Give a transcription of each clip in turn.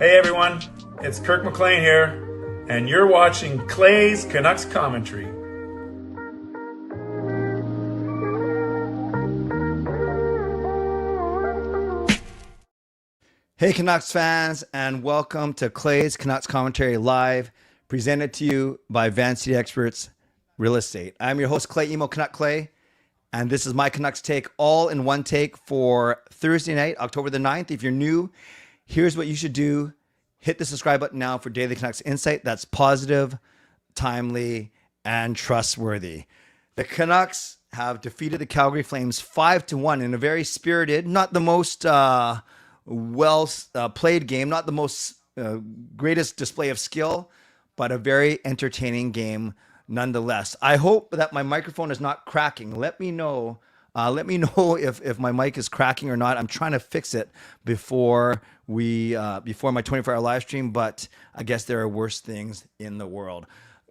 Hey everyone, it's Kirk McLean here, and you're watching Clay's Canucks commentary. Hey Canucks fans, and welcome to Clay's Canucks Commentary Live, presented to you by Van City Experts Real Estate. I'm your host, Clay Emo Canuck Clay, and this is my Canucks take, all in one take for Thursday night, October the 9th. If you're new, here's what you should do. Hit the subscribe button now for Daily Canucks Insight that's positive, timely, and trustworthy. The Canucks have defeated the Calgary Flames 5-1 in a very spirited, not the most played game, not the most greatest display of skill, but a very entertaining game nonetheless. I hope that my microphone is not cracking. Let me know if my mic is cracking or not. I'm trying to fix it before my 24-hour live stream, but I guess there are worse things in the world.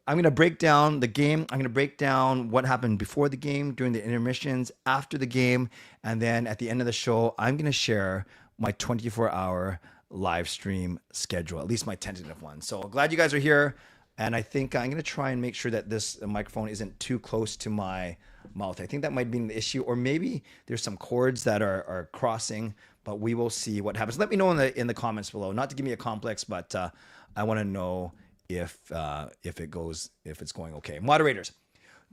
I'm going to break down the game. I'm going to break down what happened before the game, during the intermissions, after the game, and then at the end of the show, I'm going to share my 24-hour live stream schedule, at least my tentative one. So glad you guys are here. And I think I'm going to try and make sure that this microphone isn't too close to my mouth. I think that might be the issue, or maybe there's some cords that are crossing, but we will see what happens. Let me know in the comments below, not to give me a complex, but I want to know if it's going okay. Moderators,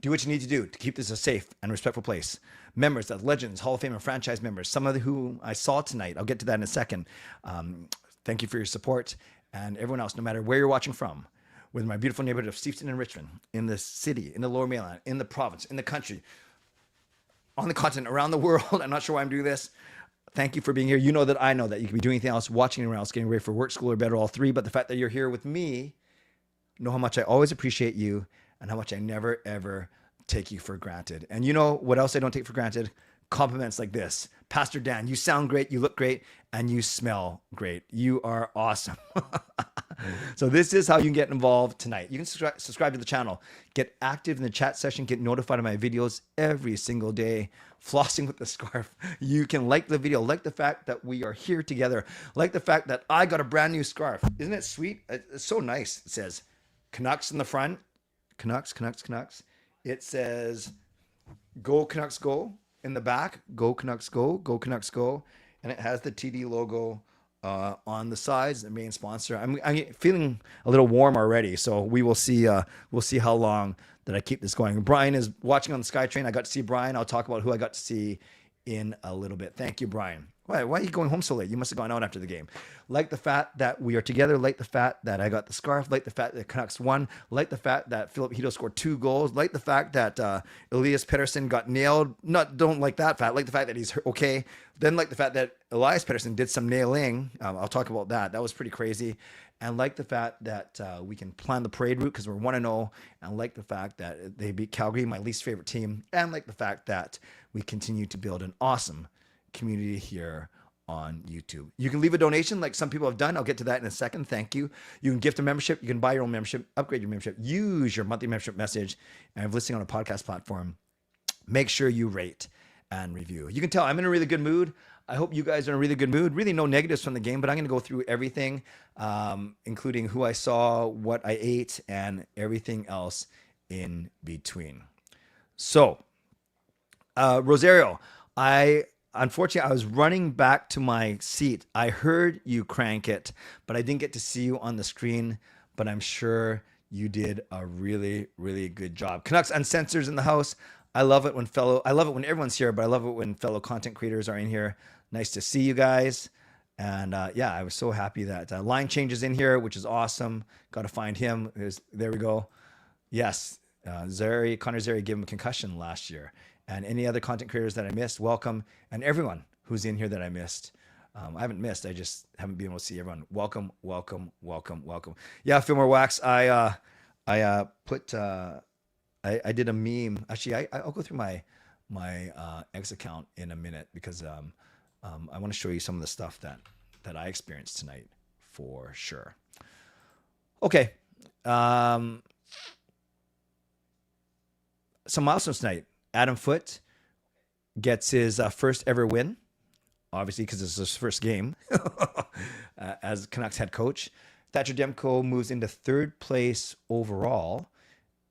do what you need to do to keep this a safe and respectful place. Members, that's legends, Hall of Fame and franchise members, some of who I saw tonight. I'll get to that in a second. Thank you for your support. And everyone else, no matter where you're watching from, with my beautiful neighborhood of Steveston and Richmond, in the city, in the Lower Mainland, in the province, in the country, on the continent, around the world. I'm not sure why I'm doing this. Thank you for being here. You know that I know that you could be doing anything else, watching anyone else, getting ready for work, school, or bed, or all three. But the fact that you're here with me, know how much I always appreciate you and how much I never, ever take you for granted. And you know what else I don't take for granted? Compliments like this. Pastor Dan, you sound great, you look great, and you smell great. You are awesome. So this is how you can get involved tonight. You can subscribe to the channel, get active in the chat session, get notified of my videos every single day. Flossing with the scarf. You can like the video, like the fact that we are here together, like the fact that I got a brand new scarf. Isn't it sweet? It's so nice. It says Canucks in the front. Canucks, Canucks, Canucks. It says Go Canucks Go in the back. Go Canucks Go. Go Canucks Go. And it has the TD logo on the sides, the main sponsor. I'm feeling a little warm already, so we will see. We'll see how long that I keep this going. Brian is watching on the SkyTrain. I got to see Brian. I'll talk about who I got to see in a little bit. Thank you, Brian. Why are you going home so late? You must have gone out after the game. Like the fact that we are together. Like the fact that I got the scarf. Like the fact that the Canucks won. Like the fact that Philip Hito scored 2 goals. Like the fact that Elias Pettersson got nailed. Don't like that fact. Like the fact that he's okay. Then like the fact that Elias Pettersson did some nailing. I'll talk about that. That was pretty crazy. And like the fact that we can plan the parade route because we're 1-0. And like the fact that they beat Calgary, my least favorite team. And like the fact that we continue to build an awesome community here on YouTube. You can leave a donation like some people have done. I'll get to that in a second. Thank you. You can gift a membership. You can buy your own membership, upgrade your membership, use your monthly membership message. And if listening on a podcast platform, make sure you rate and review. You can tell I'm in a really good mood. I hope you guys are in a really good mood. Really no negatives from the game, but I'm going to go through everything, including who I saw, what I ate, and everything else in between. So, Rosario, unfortunately, I was running back to my seat. I heard you crank it, but I didn't get to see you on the screen, but I'm sure you did a really, really good job. Canucks Uncensored in the house. I love it when everyone's here, but I love it when fellow content creators are in here. Nice to see you guys. And yeah, I was so happy that Line Change is in here, which is awesome. Got to find him. There we go. Yes, Connor Zeri gave him a concussion last year. And any other content creators that I missed, welcome. And everyone who's in here that I missed. I haven't missed. I just haven't been able to see everyone. Welcome, welcome, welcome, welcome. Yeah, Fillmore Wax. I did a meme. Actually, I'll go through my X account in a minute because I want to show you some of the stuff that I experienced tonight for sure. Okay. Some milestones tonight. Adam Foote gets his first ever win obviously because it's his first game as Canucks head coach. Thatcher Demko moves into third place overall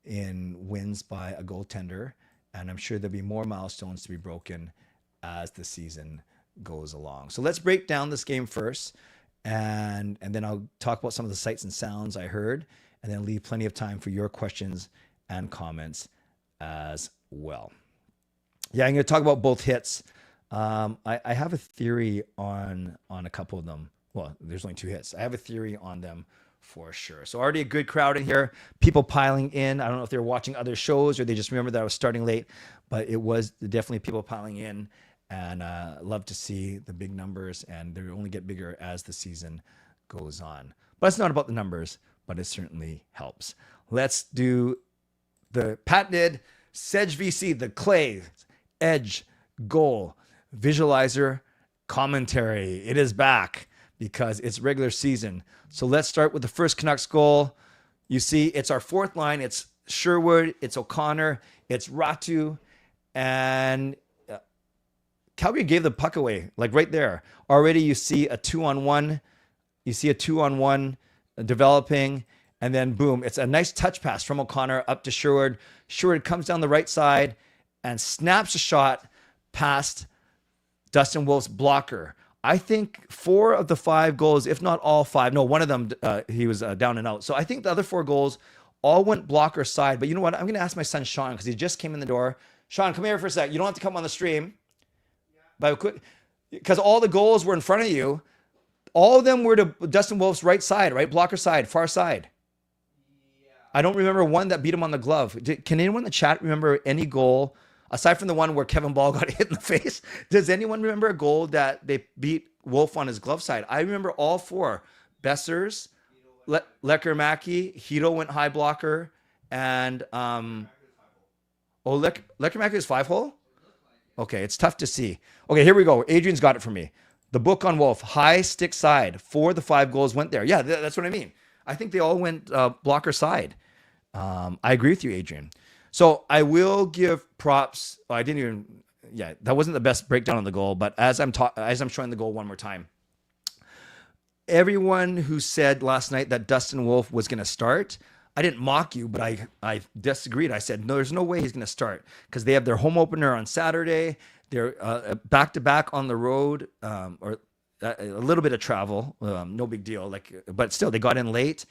in wins by a goaltender, and I'm sure there'll be more milestones to be broken as the season goes along. So let's break down this game first, and then I'll talk about some of the sights and sounds I heard, and then leave plenty of time for your questions and comments as well. Yeah, I'm going to talk about both hits. I have a theory on a couple of them. Well, there's only 2 hits. I have a theory on them for sure. So already a good crowd in here, people piling in. I don't know if they're watching other shows or they just remember that I was starting late, but it was definitely people piling in, and love to see the big numbers, and they only get bigger as the season goes on. But it's not about the numbers, but it certainly helps. Let's do the patented Sedge VC, the Clay Edge Goal Visualizer commentary. It is back because it's regular season. So let's start with the first Canucks goal. You see, it's our 4th line. It's Sherwood, it's O'Connor, it's Ratu, and Calgary gave the puck away, like right there. Already you see a 2-on-1. You see a 2-on-1 developing, and then boom, it's a nice touch pass from O'Connor up to Sherwood. Sherwood comes down the right side and snaps a shot past Dustin Wolf's blocker. I think 4 of the 5 goals, if not all 5, no, one of them, he was down and out. So I think the other 4 goals all went blocker side. But you know what? I'm going to ask my son, Sean, because he just came in the door. Sean, come here for a sec. You don't have to come on the stream. Because all the goals were in front of you. All of them were to Dustin Wolf's right side, right? Blocker side, far side. Yeah. I don't remember one that beat him on the glove. Can anyone in the chat remember any goal, aside from the one where Kevin Ball got hit in the face? Does anyone remember a goal that they beat Wolf on his glove side? I remember all 4. Bessers, Leckermacki, Hito went high blocker, and Leckermacki is 5-hole? Okay, it's tough to see. Okay, here we go. Adrian's got it for me. The book on Wolf, high stick side. 4 of the 5 goals went there. Yeah, that's what I mean. I think they all went blocker side. I agree with you, Adrian. So I will give props. Oh, I didn't even. Yeah, that wasn't the best breakdown on the goal. But as I'm showing the goal one more time, everyone who said last night that Dustin Wolf was going to start, I didn't mock you, but I disagreed. I said, no, there's no way he's going to start because they have their home opener on Saturday. They're back-to-back on the road, or a little bit of travel. No big deal. But still, they got in late.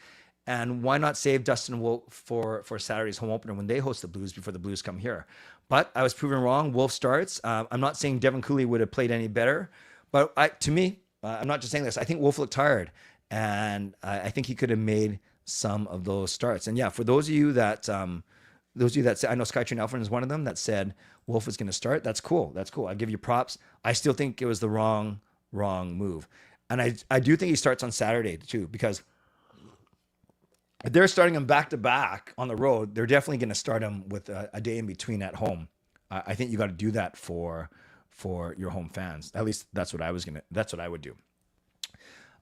And why not save Dustin Wolf for Saturday's home opener when they host the Blues before the Blues come here? But I was proven wrong. Wolf starts. I'm not saying Devin Cooley would have played any better. But to me, I'm not just saying this. I think Wolf looked tired. And I think he could have made some of those starts. And yeah, for those of you that say, I know Skytrain Alfred is one of them that said Wolf was going to start. That's cool. I give you props. I still think it was the wrong move. And I do think he starts on Saturday too, because if they're starting him back to back on the road, they're definitely going to start him with a day in between at home. I think you got to do that for your home fans. At least that's what I would do.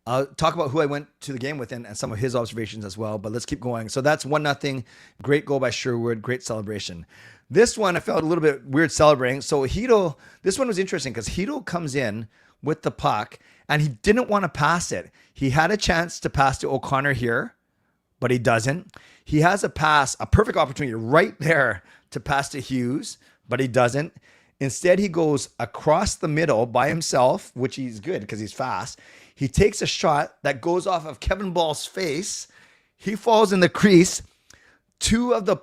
I'll talk about who I went to the game with and some of his observations as well, but let's keep going. So that's 1-0. Great goal by Sherwood. Great celebration. This one, I felt a little bit weird celebrating. So Hito, this one was interesting because Hito comes in with the puck and he didn't want to pass it. He had a chance to pass to O'Connor here, but he doesn't. He has a perfect opportunity right there to pass to Hughes, but he doesn't. Instead, he goes across the middle by himself, which he's good because he's fast. He takes a shot that goes off of Kevin Ball's face. He falls in the crease. 2 of the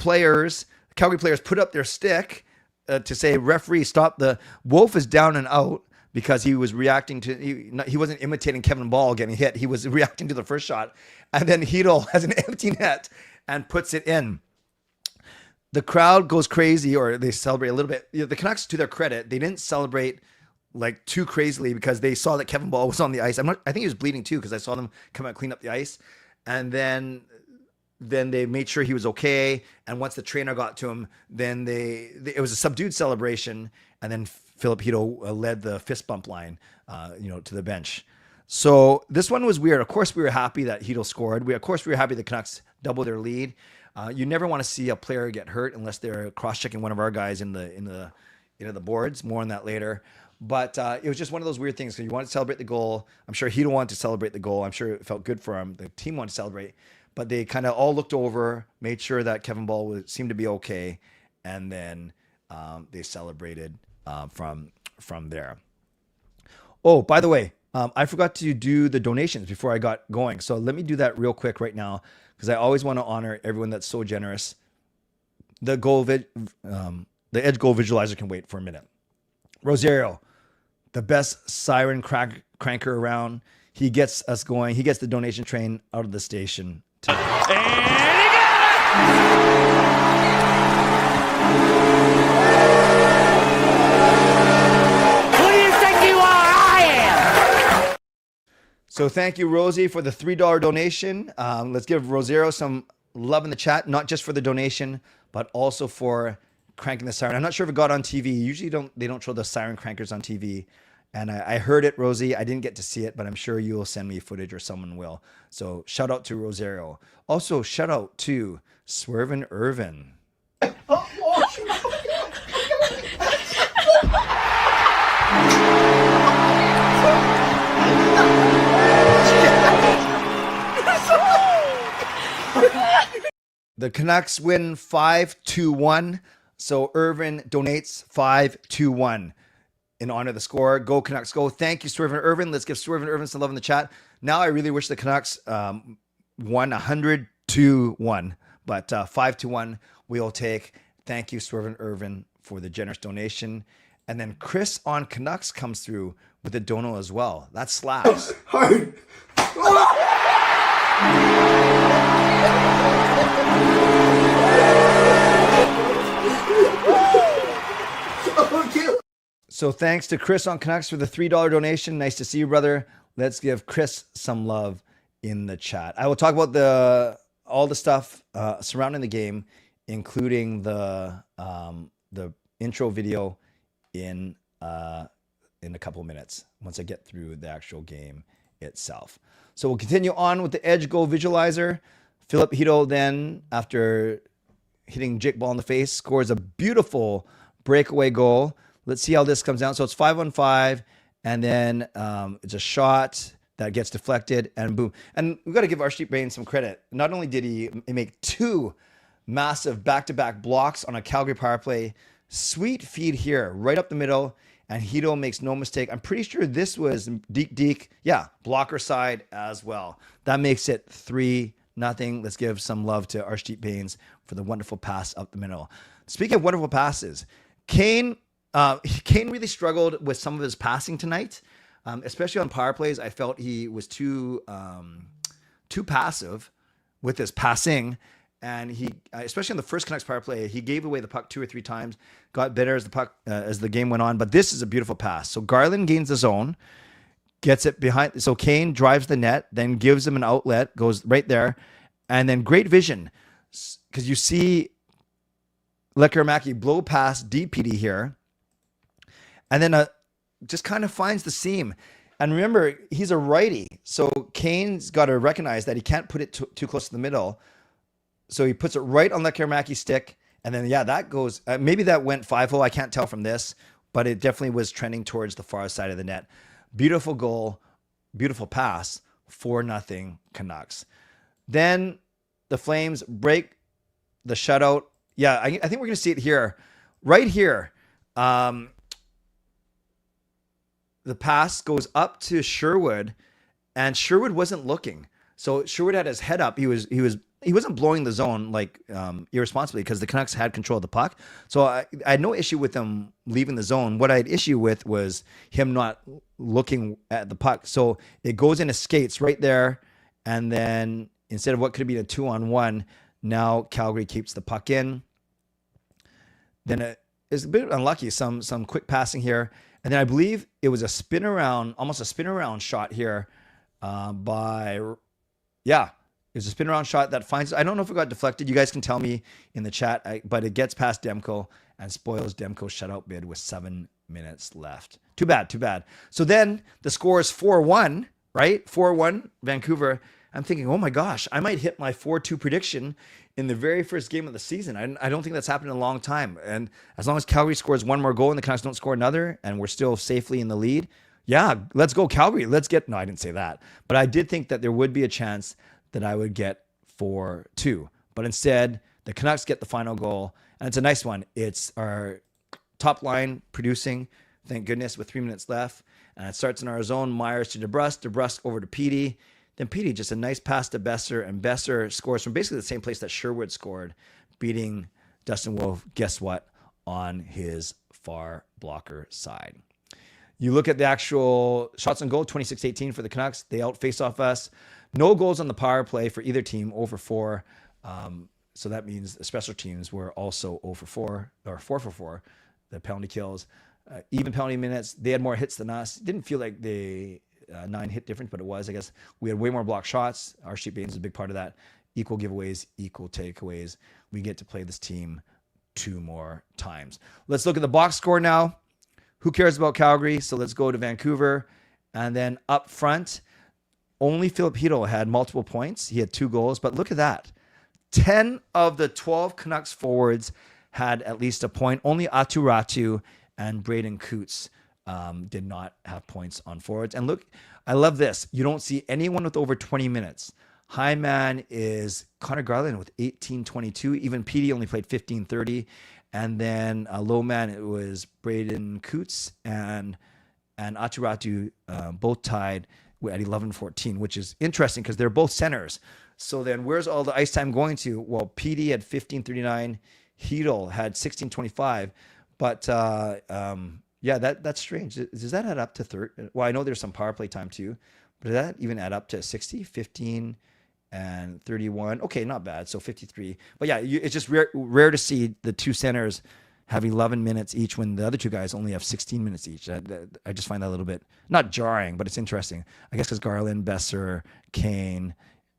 Calgary players, put up their stick to say, referee, stop. The Wolf is down and out because he was reacting to, he wasn't imitating Kevin Ball getting hit. He was reacting to the first shot. And then Hito has an empty net and puts it in. The crowd goes crazy, or they celebrate a little bit. The Canucks, to their credit, they didn't celebrate like too crazily because they saw that Kevin Ball was on the ice. I think he was bleeding too because I saw them come out clean up the ice, and then they made sure he was okay. And once the trainer got to him, then it was a subdued celebration, and then Philip Hito led the fist bump line, to the bench. So this one was weird. Of course, we were happy that Hito scored. Of course, we were happy the Canucks doubled their lead. You never want to see a player get hurt unless they're cross-checking one of our guys in the boards. More on that later. But it was just one of those weird things. So you want to celebrate the goal. I'm sure he don't want to celebrate the goal. I'm sure it felt good for him. The team wanted to celebrate, but they kind of all looked over, made sure that Kevin Ball seemed to be okay, and then they celebrated from there. Oh, by the way, I forgot to do the donations before I got going. So let me do that real quick right now, because I always want to honor everyone that's so generous. The Edge goal visualizer can wait for a minute. Rosario, the best siren cranker around. He gets us going. He gets the donation train out of the station. And he got it! Who do you think you are? I am! So thank you, Rosie, for the $3 donation. Let's give Rosario some love in the chat, not just for the donation, but also for cranking the siren. I'm not sure if it got on TV. Usually they don't show the siren crankers on TV. And I heard it, Rosie. I didn't get to see it, but I'm sure you will send me footage or someone will. So shout out to Rosario. Also, shout out to Swervin' Irvin. The Canucks win 5-1. So Irvin donates 5-1 in honor of the score. Go Canucks, go. Thank you, Swervin' Irvin. Let's give Swervin' Irvin some love in the chat. Now I really wish the Canucks won 100-1, but 5-1 we'll take. Thank you, Swervin' Irvin, for the generous donation. And then Chris on Canucks comes through with a dono as well. That slaps. Hard. So thanks to Chris on Canucks for the $3 donation. Nice to see you, brother. Let's give Chris some love in the chat. I will talk about all the stuff surrounding the game, including the intro video in a couple of minutes once I get through the actual game itself. So we'll continue on with the Edge goal visualizer. Philip Hito then, after hitting Jake Ball in the face, scores a beautiful breakaway goal. Let's see how this comes down. So it's 5-on-5, and then it's a shot that gets deflected, and boom. And we've got to give Arshdeep Bain some credit. Not only did he make two massive back-to-back blocks on a Calgary power play, sweet feed here, right up the middle, and Hito makes no mistake. I'm pretty sure this was Deke. Yeah, blocker side as well. That makes it 3-0. Let's give some love to Arshdeep Bains for the wonderful pass up the middle. Speaking of wonderful passes, Kane really struggled with some of his passing tonight, especially on power plays. I felt he was too passive with his passing, and he, especially on the first Canucks power play, he gave away the puck 2 or 3 times. Got better as the game went on, but this is a beautiful pass. So Garland gains the zone, gets it behind. So Kane drives the net, then gives him an outlet, goes right there, and then great vision because you see Lekkerimäki blow past DPD here. And then just kind of finds the seam. And remember, he's a righty. So Kane's got to recognize that he can't put it too close to the middle. So he puts it right on Lekkerimäki's stick. And then, yeah, that goes. Maybe that went 5-0. I can't tell from this. But it definitely was trending towards the far side of the net. Beautiful goal. Beautiful pass. 4-0 Canucks. Then the Flames break the shutout. Yeah, I think we're going to see it here. Right here. The pass goes up to Sherwood, and Sherwood wasn't looking. So Sherwood had his head up. He wasn't blowing the zone like irresponsibly because the Canucks had control of the puck. So I had no issue with him leaving the zone. What I had issue with was him not looking at the puck. So it goes into skates right there, and then instead of what could have been a 2-on-1, now Calgary keeps the puck in. Then it's a bit unlucky. Some quick passing here. And then I believe it was almost a spin around shot here it was a spin around shot that finds, I don't know if it got deflected. You guys can tell me in the chat, but it gets past Demko and spoils Demko's shutout bid with 7 minutes left. Too bad. So then the score is 4-1, right? 4-1 Vancouver. I'm thinking, oh my gosh, I might hit my 4-2 prediction in the very first game of the season. I don't think that's happened in a long time. And as long as Calgary scores one more goal and the Canucks don't score another, and we're still safely in the lead, yeah, let's go Calgary. No, I didn't say that. But I did think that there would be a chance that I would get 4-2. But instead, the Canucks get the final goal. And it's a nice one. It's our top line producing, thank goodness, with 3 minutes left. And it starts in our zone. Myers to DeBrusk over to Petey. Then Petey, just a nice pass to Besser. And Besser scores from basically the same place that Sherwood scored, beating Dustin Wolf, guess what, on his far blocker side. You look at the actual shots on goal, 26-18 for the Canucks. They out-face off us. No goals on the power play for either team, 0 for 4. So that means the special teams were also 0 for 4, or 4 for 4, the penalty kills. Even penalty minutes. They had more hits than us. Didn't feel like the 9 hit difference, but it was, I guess. We had way more block shots. Our sheet Baines is a big part of that. Equal giveaways, equal takeaways. We get to play this team 2 more times. Let's look at the box score now. Who cares about Calgary? So let's go to Vancouver. And then up front, only Filip Chytil had multiple points. He had 2 goals, but look at that. 10 of the 12 Canucks forwards had at least a point. Only Atu Ratu and Braden Coots did not have points on forwards. And look, I love this. You don't see anyone with over 20 minutes. High man is Connor Garland with 18-22. Even Petey only played 15-30. And then low man, it was Braden Coots and Atu Ratu both tied at 11-14, which is interesting because they're both centers. So then where's all the ice time going to? Well, Petey had 15-39. Chytil had 16-25. But yeah, that's strange. Does that add up to 30? Well, I know there's some power play time too, but does that even add up to 60, 15, and 31? Okay, not bad. So 53. But yeah, it's just rare to see the 2 centers have 11 minutes each when the other 2 guys only have 16 minutes each. I just find that a little bit, not jarring, but it's interesting. I guess because Garland, Besser, Kane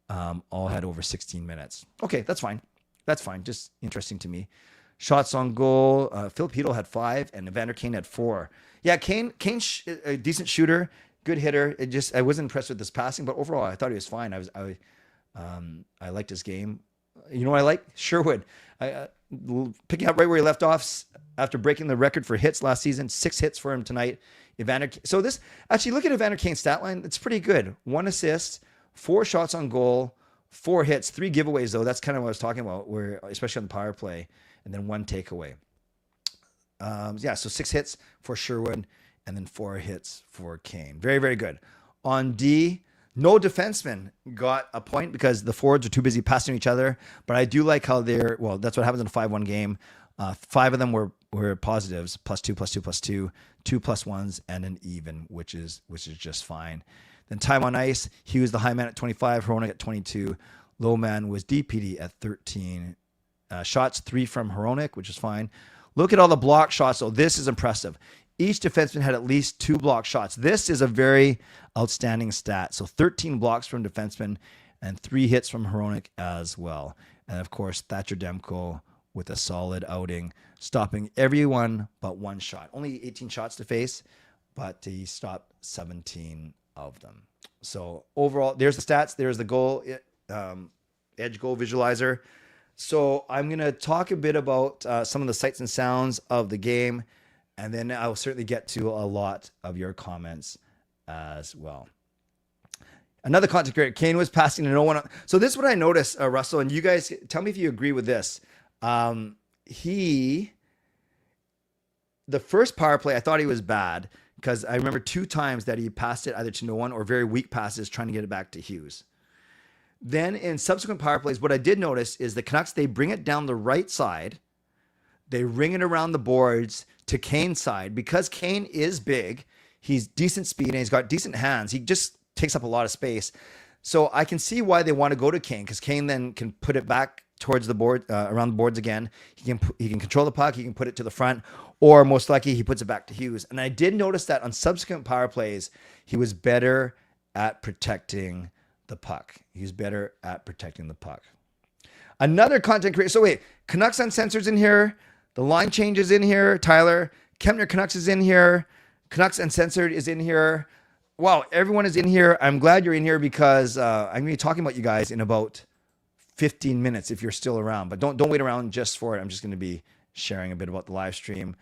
all had over 16 minutes. Okay, that's fine. That's fine. Just interesting to me. Shots on goal. Filip Chytil had 5 and Evander Kane had 4. Yeah, Kane's a decent shooter, good hitter. I wasn't impressed with his passing, but overall I thought he was fine. I liked his game. You know what I like? Sherwood. Picking up right where he left off after breaking the record for hits last season. 6 hits for him tonight. So this, actually look at Evander Kane's stat line. It's pretty good. 1 assist, 4 shots on goal, 4 hits, 3 giveaways though. That's kind of what I was talking about, where especially on the power play, and then 1 takeaway. Yeah, so 6 hits for Sherwood and then 4 hits for Kane. Very, very good. On D, no defenseman got a point because the forwards are too busy passing each other. But I do like how that's what happens in a 5-1 game. 5 of them were positives, +2, +2, +2, 2 +1s, and an even, which is just fine. Then time on ice, he was the high man at 25, Hronek at 22. Low man was DPD at 13. Shots, 3 from Hronek, which is fine. Look at all the block shots. So this is impressive. Each defenseman had at least 2 block shots. This is a very outstanding stat. So 13 blocks from defensemen and 3 hits from Hronek as well. And of course, Thatcher Demko with a solid outing, stopping everyone but 1 shot. Only 18 shots to face, but he stopped 17 of them. So overall, there's the stats. There's the goal, edge goal visualizer. So I'm going to talk a bit about some of the sights and sounds of the game, and then I'll certainly get to a lot of your comments as well. Another content creator, Kane was passing to no one. So this is what I noticed, Russell, and you guys tell me if you agree with this. The first power play, I thought he was bad because I remember 2 times that he passed it either to no one or very weak passes trying to get it back to Hughes. Then in subsequent power plays, what I did notice is the Canucks, they bring it down the right side. They ring it around the boards to Kane's side. Because Kane is big, he's decent speed, and he's got decent hands. He just takes up a lot of space. So I can see why they want to go to Kane, because Kane then can put it back towards the board, around the boards again. He can control the puck. He can put it to the front, or most likely he puts it back to Hughes. And I did notice that on subsequent power plays, he was better at protecting the puck. He's better at protecting the puck. Another content creator. So wait, Canucks Uncensored's in here. The line change is in here. Tyler Kempner Canucks is in here. Canucks Uncensored is in here. wow, everyone is in here. I'm glad you're in here because I'm going to be talking about you guys in about 15 minutes if you're still around. But don't wait around just for it. I'm just going to be sharing a bit about the live stream.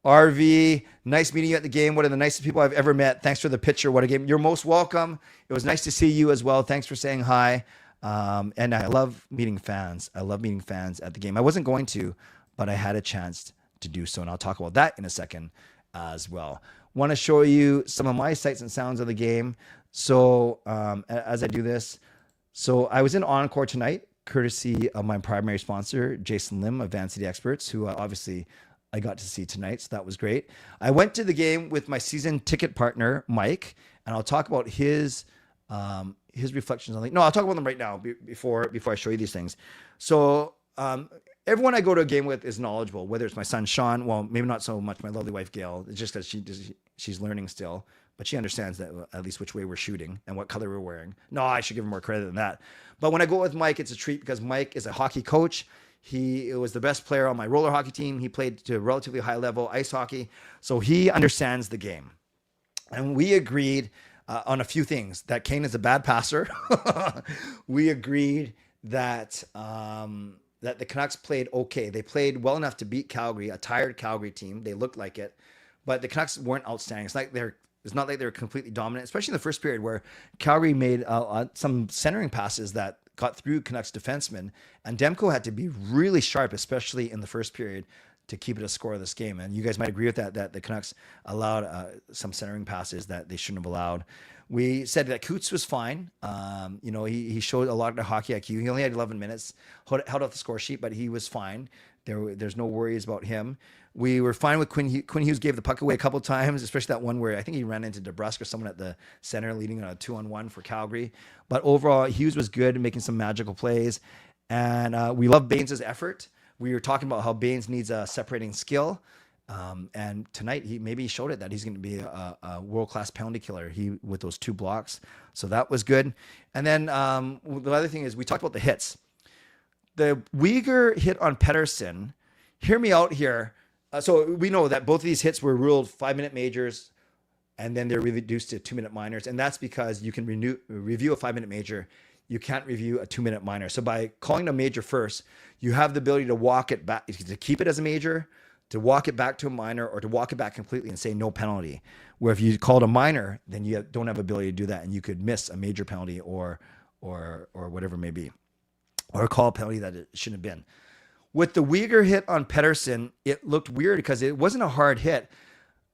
RV, nice meeting you at the game. One of the nicest people I've ever met. Thanks for the picture. What a game. You're most welcome. It was nice to see you as well. Thanks for saying hi. And I love meeting fans. I love meeting fans at the game. I wasn't going to, but I had a chance to do so. And I'll talk about that in a second as well. Want to show you some of my sights and sounds of the game. So as I do this, so I was in Encore tonight, courtesy of my primary sponsor, Jason Lim of Van City Experts, who obviously I got to see tonight. So that was great. I went to the game with my season ticket partner, Mike, and I'll talk about his reflections on the, no, I'll talk about them right now before I show you these things. So everyone I go to a game with is knowledgeable, whether it's my son, Sean, well, maybe not so much my lovely wife, Gail. It's just because she's learning still, but she understands that at least which way we're shooting and what color we're wearing. No, I should give him more credit than that. But when I go with Mike, it's a treat because Mike is a hockey coach. He was the best player on my roller hockey team. He played to a relatively high level ice hockey. So he understands the game. And we agreed on a few things, that Kane is a bad passer. We agreed that that the Canucks played okay. They played well enough to beat Calgary, a tired Calgary team. They looked like it, but the Canucks weren't outstanding. It's not like they were completely dominant, especially in the first period where Calgary made some centering passes that got through Canucks defensemen, and Demko had to be really sharp, especially in the first period, to keep it a score of this game. And you guys might agree with that the Canucks allowed some centering passes that they shouldn't have allowed. We said that Coots was fine. He showed a lot of hockey IQ. He only had 11 minutes, held off the score sheet, but he was fine. There's no worries about him. We were fine with Quinn. Quinn Hughes gave the puck away a couple of times, especially that one where I think he ran into DeBrusque or someone at the center, leading on a 2-on-1 for Calgary. But overall, Hughes was good, making some magical plays. And we love Baines' effort. We were talking about how Baines needs a separating skill. And tonight, he showed it that he's going to be a world-class penalty killer with those 2 blocks. So that was good. And then the other thing is we talked about the hits. The Uyghur hit on Pettersson, hear me out here. So we know that both of these hits were ruled 5-minute majors, and then they're reduced to 2-minute minors. And that's because you can review a 5-minute major. You can't review a 2-minute minor. So by calling a major first, you have the ability to walk it back, to keep it as a major, to walk it back to a minor, or to walk it back completely and say no penalty. Where if you called a minor, then you don't have the ability to do that, and you could miss a major penalty or whatever it may be, or call a penalty that it shouldn't have been. With the Uyghur hit on Pettersson, it looked weird because it wasn't a hard hit.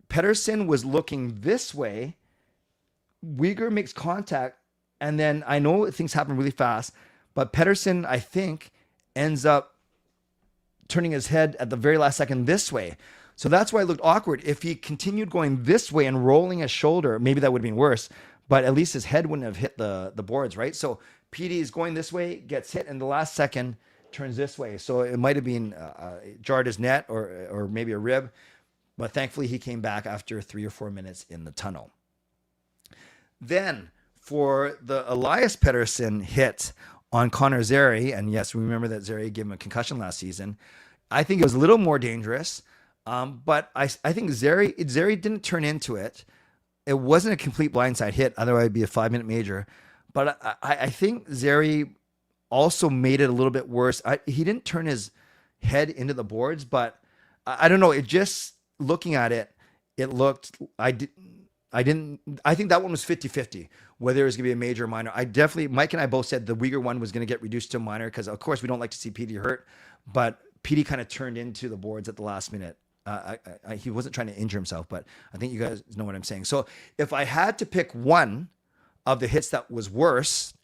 Pettersson was looking this way. Uyghur makes contact, and then I know things happen really fast, but Pettersson, I think, ends up turning his head at the very last second this way. So that's why it looked awkward. If he continued going this way and rolling his shoulder, maybe that would have been worse, but at least his head wouldn't have hit the boards, right? So PD is going this way, gets hit, and the last second turns this way. So it might have been jarred his net or maybe a rib, but thankfully he came back after 3 or 4 minutes in the tunnel. Then for the Elias Pettersson hit on Connor Zary, and yes, we remember that Zary gave him a concussion last season. I think it was a little more dangerous, but I think Zary didn't turn into it. It wasn't a complete blindside hit, otherwise it'd be a 5-minute major. But I think Zary also made it a little bit worse. He didn't turn his head into the boards, but I don't know. It just, looking at it, it looked, I think that one was 50-50, whether it was going to be a major or minor. Mike and I both said the Uyghur one was going to get reduced to a minor because, of course, we don't like to see PD hurt, but PD kind of turned into the boards at the last minute. He wasn't trying to injure himself, but I think you guys know what I'm saying. So if I had to pick one of the hits that was worse,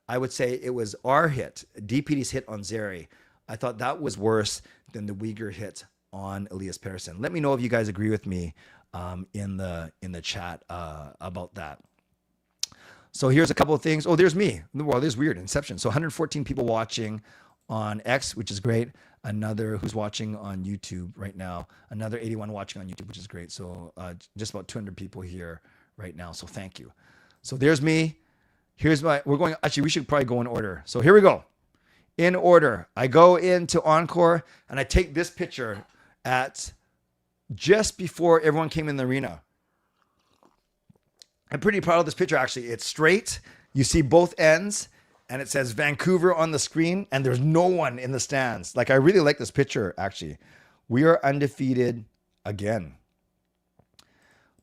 I would say it was our hit, DPD's hit on Zary. I thought that was worse than the Uyghur hit on Elias Pettersson. Let me know if you guys agree with me in the chat about that. So here's a couple of things. Oh, there's me. Well, there's weird Inception. So 114 people watching on X, which is great. Another who's watching on YouTube right now. Another 81 watching on YouTube, which is great. So just about 200 people here right now. So thank you. So there's me. Actually, we should probably go in order. So here we go. In order. I go into Encore and I take this picture at just before everyone came in the arena. I'm pretty proud of this picture, actually. It's straight. You see both ends, and it says Vancouver on the screen, and there's no one in the stands. Like, I really like this picture, actually. We are undefeated again.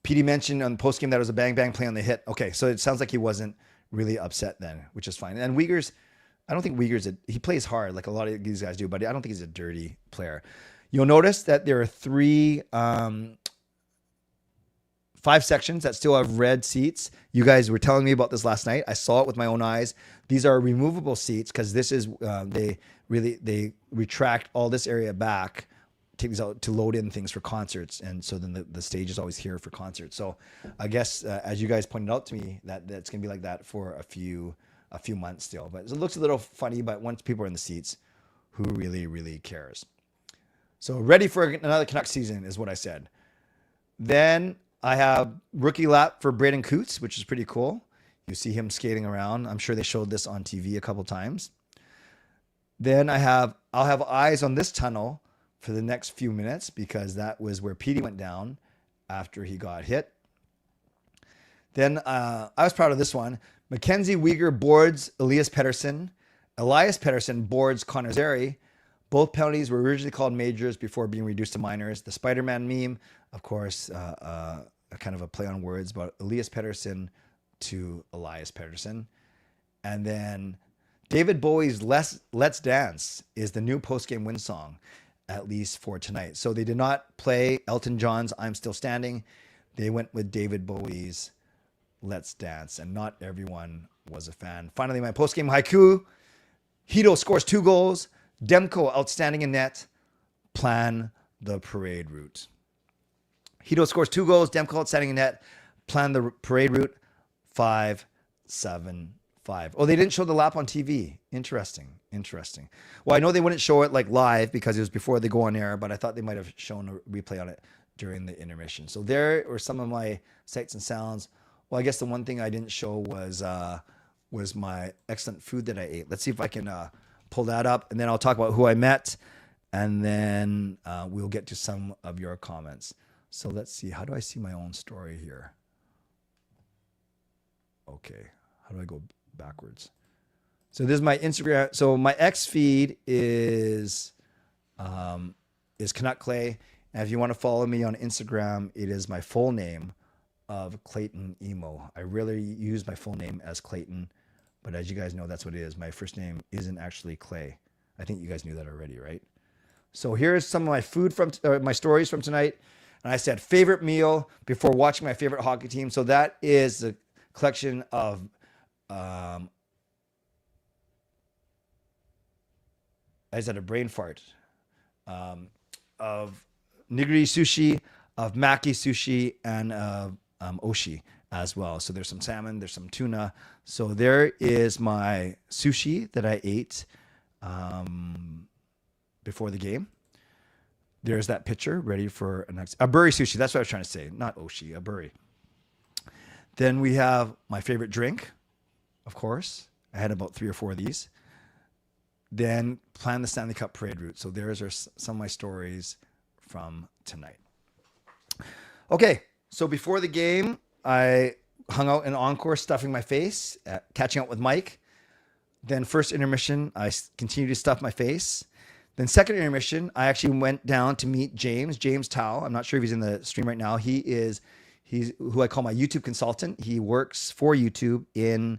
PD mentioned on the postgame that it was a bang-bang play on the hit. Okay, so it sounds like he wasn't really upset then, which is fine. And Uyghur's, I don't think Uyghur's, he plays hard like a lot of these guys do, but I don't think he's a dirty player. You'll notice that there are 5 sections that still have red seats. You guys were telling me about this last night. I saw it with my own eyes. These are removable seats because this is, they retract all this area back, take these out to load in things for concerts. And so then the stage is always here for concerts. So I guess, as you guys pointed out to me, that's going to be like that for a few months still. But it looks a little funny, but once people are in the seats, who really, really cares? So ready for another Canucks season is what I said. Then I have rookie lap for Braden Coots, which is pretty cool. You see him skating around. I'm sure they showed this on TV a couple times. Then I'll have eyes on this tunnel for the next few minutes because that was where Petey went down after he got hit. Then I was proud of this one. Mackenzie Weegar boards Elias Pettersson. Elias Pettersson boards Connor Zary. Both penalties were originally called majors before being reduced to minors. The Spider-Man meme, of course, a kind of a play on words, but Elias Pettersson to Elias Pettersson. And then David Bowie's Let's Dance is the new post-game win song, at least for tonight. So they did not play Elton John's I'm Still Standing. They went with David Bowie's Let's Dance, and not everyone was a fan. Finally, my post-game haiku. Hito scores 2 goals. Demko outstanding in net. Plan the parade route. Hito scores 2 goals. Demko outstanding in net. Plan the parade route. 5-7-5. Oh, they didn't show the lap on TV. Interesting. Well, I know they wouldn't show it like live because it was before they go on air, but I thought they might have shown a replay on it during the intermission. So there were some of my sights and sounds. Well, I guess the one thing I didn't show was my excellent food that I ate. Let's see if I can pull that up, and then I'll talk about who I met, and then we'll get to some of your comments. So let's see. How do I see my own story here? Okay. How do I go backwards? So this is my Instagram. So my X feed is Canuck Clay. And if you want to follow me on Instagram, it is my full name of Clayton Emo. I rarely use my full name as Clayton, but as you guys know, that's what it is. My first name isn't actually Clay. I think you guys knew that already, right? So here's some of my food from my stories from tonight. And I said favorite meal before watching my favorite hockey team. So that is the collection of I just had a brain fart of nigiri sushi, of maki sushi, and of oshi as well. So there's some salmon, there's some tuna. So there is my sushi that I ate before the game. There's that picture ready for a aburi sushi. That's what I was trying to say, not oshi, aburi. Then we have my favorite drink, of course. I had about 3 or 4 of these. Then plan the Stanley Cup parade route. So there's some of my stories from tonight. Okay, so before the game, I hung out in Encore stuffing my face, catching up with Mike. Then first intermission, I continued to stuff my face. Then second intermission, I actually went down to meet James Tao. I'm not sure if he's in the stream right now. He's who I call my YouTube consultant. He works for YouTube in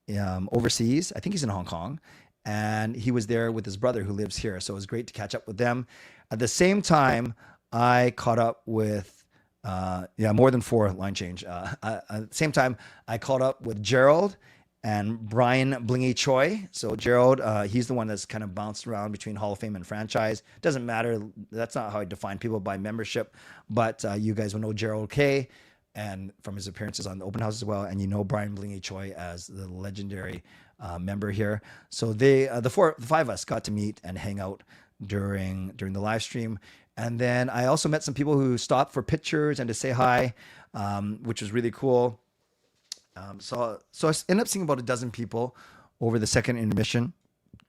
overseas. I think he's in Hong Kong. And he was there with his brother who lives here. So it was great to catch up with them. At the same time, I caught up with, more than 4 line change. At the same time, I caught up with Gerald and Brian Blingy Choi. So Gerald, he's the one that's kind of bounced around between Hall of Fame and franchise. Doesn't matter. That's not how I define people by membership. But you guys will know Gerald K. and from his appearances on the open house as well. And you know Brian Blingy Choi as the legendary member here. So the 5 of us got to meet and hang out during the live stream. And then I also met some people who stopped for pictures and to say hi, which was really cool. So I ended up seeing about a dozen people over the second intermission,